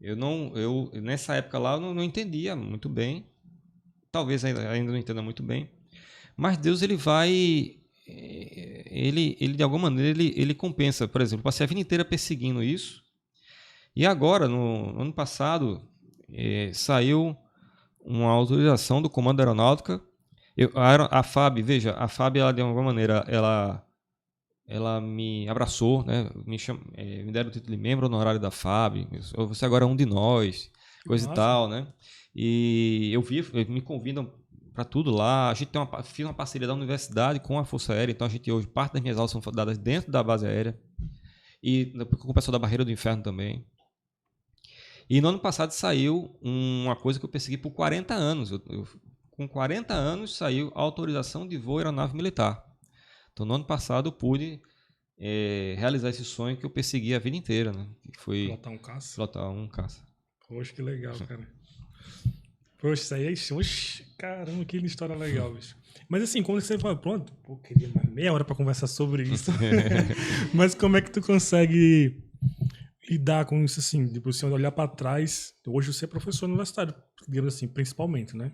eu nessa época lá, eu não entendia muito bem. Talvez ainda não entenda muito bem. Mas Deus, ele vai... Ele de alguma maneira ele compensa. Por exemplo, eu passei a vida inteira perseguindo isso e agora no ano passado saiu uma autorização do Comando da Aeronáutica. A FAB, veja, a FAB, ela de alguma maneira ela me abraçou, né? Me deram o título de membro honorário da FAB. Você agora é um de nós, coisa e tal, né? E me convidam para tudo lá. A gente fiz uma parceria da universidade com a Força Aérea, então a gente hoje, parte das minhas aulas são dadas dentro da base aérea e com o pessoal da Barreira do Inferno também. E no ano passado saiu uma coisa que eu persegui por 40 anos. Com 40 anos saiu a autorização de voo aeronave militar. Então no ano passado eu pude realizar esse sonho que eu persegui a vida inteira, né? Que foi Pilotar um caça? Pilotar um caça. Poxa, que legal, cara. Poxa, isso aí é... Oxe, caramba, que história legal, bicho. Mas assim, quando você fala, pronto, eu queria mais meia hora pra conversar sobre isso. Mas como é que tu consegue lidar com isso assim? Tipo, você olhar pra trás, hoje você é professor universitário, digamos assim, principalmente, né?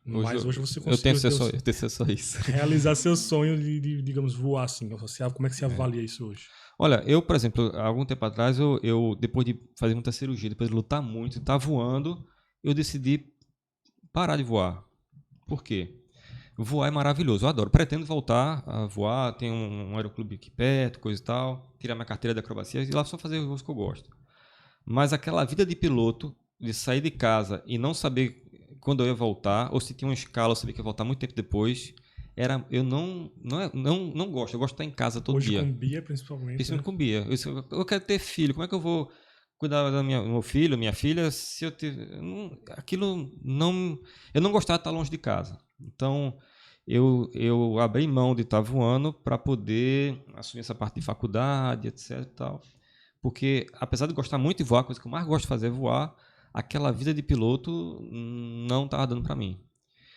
Mas hoje você conseguiu eu tenho só isso. realizar seu sonho de, digamos, voar assim. Como é que você avalia isso hoje? Olha, eu, por exemplo, há algum tempo atrás, eu depois de fazer muita cirurgia, depois de lutar muito, estar voando, eu decidi parar de voar. Por quê? Voar é maravilhoso, eu adoro. Pretendo voltar a voar, tem um aeroclube aqui perto, coisa e tal, tirar minha carteira de acrobacia e lá só fazer os voos que eu gosto. Mas aquela vida de piloto, de sair de casa e não saber quando eu ia voltar, ou se tinha uma escala, eu sabia que ia voltar muito tempo depois, eu não gosto. Eu gosto de estar em casa todo dia. Hoje com Bia, principalmente. Principalmente com Bia. Eu quero ter filho, como é que eu vou cuidar do meu filho, minha filha, se eu ter... Aquilo não... Eu não gostava de estar longe de casa. Então, eu abri mão de estar voando para poder assumir essa parte de faculdade, etc e tal. Porque, apesar de gostar muito de voar, a coisa que eu mais gosto de fazer é voar, aquela vida de piloto não estava dando para mim.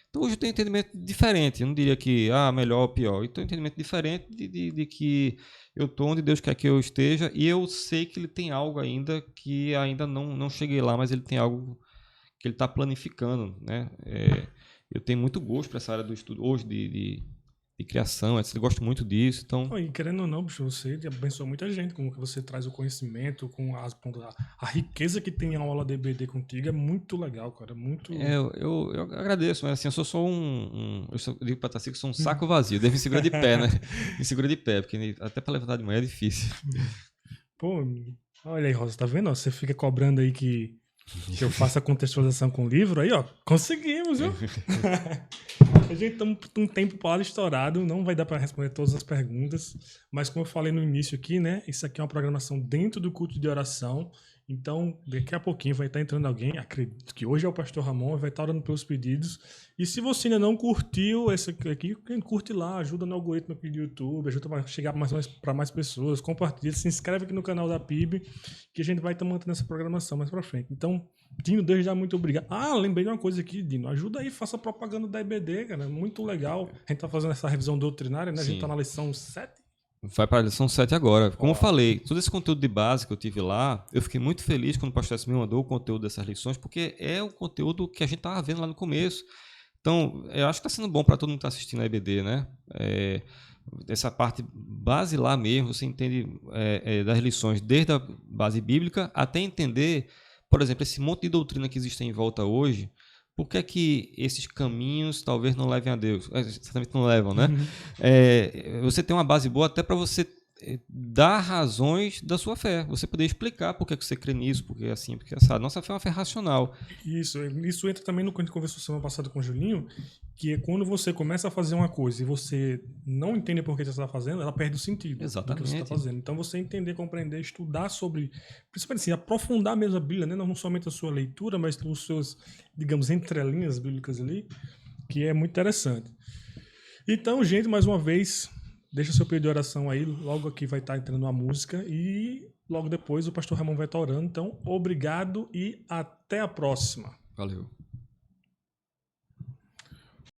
Então, hoje eu tenho um entendimento diferente. Eu não diria que melhor ou pior. Eu tenho um entendimento diferente de que eu estou onde Deus quer que eu esteja e eu sei que Ele tem algo ainda que ainda não cheguei lá, mas Ele tem algo que Ele está planificando, né? Eu tenho muito gosto para essa área do estudo hoje de de criação, etc. Eu gosto muito disso, então... E querendo ou não, bicho, você abençoa muita gente, como que você traz o conhecimento, com a riqueza que tem a aula de EBD contigo, é muito legal, cara, muito... Eu agradeço, mas assim, eu sou só eu digo pra Tassi que sou um saco vazio, devo me segurar de pé, né? Me segura de pé, porque até pra levantar de manhã é difícil. Pô, olha aí, Rosa, tá vendo? Ó, você fica cobrando aí que eu faça a contextualização com o livro, aí, ó, conseguimos, viu? A gente está um tempo para estourado, não vai dar para responder todas as perguntas, mas como eu falei no início aqui, né, isso aqui é uma programação dentro do culto de oração, então daqui a pouquinho vai estar entrando alguém, acredito que hoje é o pastor Ramon, vai estar orando pelos pedidos, e se você ainda não curtiu esse aqui, curte lá, ajuda no algoritmo aqui do YouTube, ajuda para chegar para mais pessoas, compartilha, se inscreve aqui no canal da PIB, que a gente vai estar mantendo essa programação mais para frente. Então, Dino, desde já, muito obrigado. Lembrei de uma coisa aqui, Dino. Ajuda aí, faça propaganda da EBD, cara. Muito legal. A gente tá fazendo essa revisão doutrinária, né? Sim. A gente tá na lição 7. Vai para a lição 7 agora. Como eu falei, todo esse conteúdo de base que eu tive lá, eu fiquei muito feliz quando o pastor S me mandou o conteúdo dessas lições, porque é o conteúdo que a gente tava vendo lá no começo. Então, eu acho que está sendo bom para todo mundo que está assistindo a EBD, né? Essa parte base lá mesmo, você entende das lições desde a base bíblica até entender, por exemplo, esse monte de doutrina que existe em volta hoje, por que é que esses caminhos talvez não levem a Deus? Certamente não levam, né? Você tem uma base boa até para você dar razões da sua fé. Você poder explicar por que você crê nisso, porque é assim, porque essa nossa fé é uma fé racional. Isso entra também no que a gente conversou semana passada com o Julinho, que é quando você começa a fazer uma coisa e você não entende por que você está fazendo, ela perde o sentido. Exatamente. Do que você está fazendo. Então você entender, compreender, estudar sobre, principalmente assim, aprofundar mesmo a Bíblia, né? Não somente a sua leitura, mas os seus, digamos, entrelinhas bíblicas ali, que é muito interessante. Então, gente, mais uma vez, deixa seu pedido de oração aí, logo aqui vai estar entrando a música e logo depois o pastor Ramon vai estar orando. Então, obrigado e até a próxima. Valeu.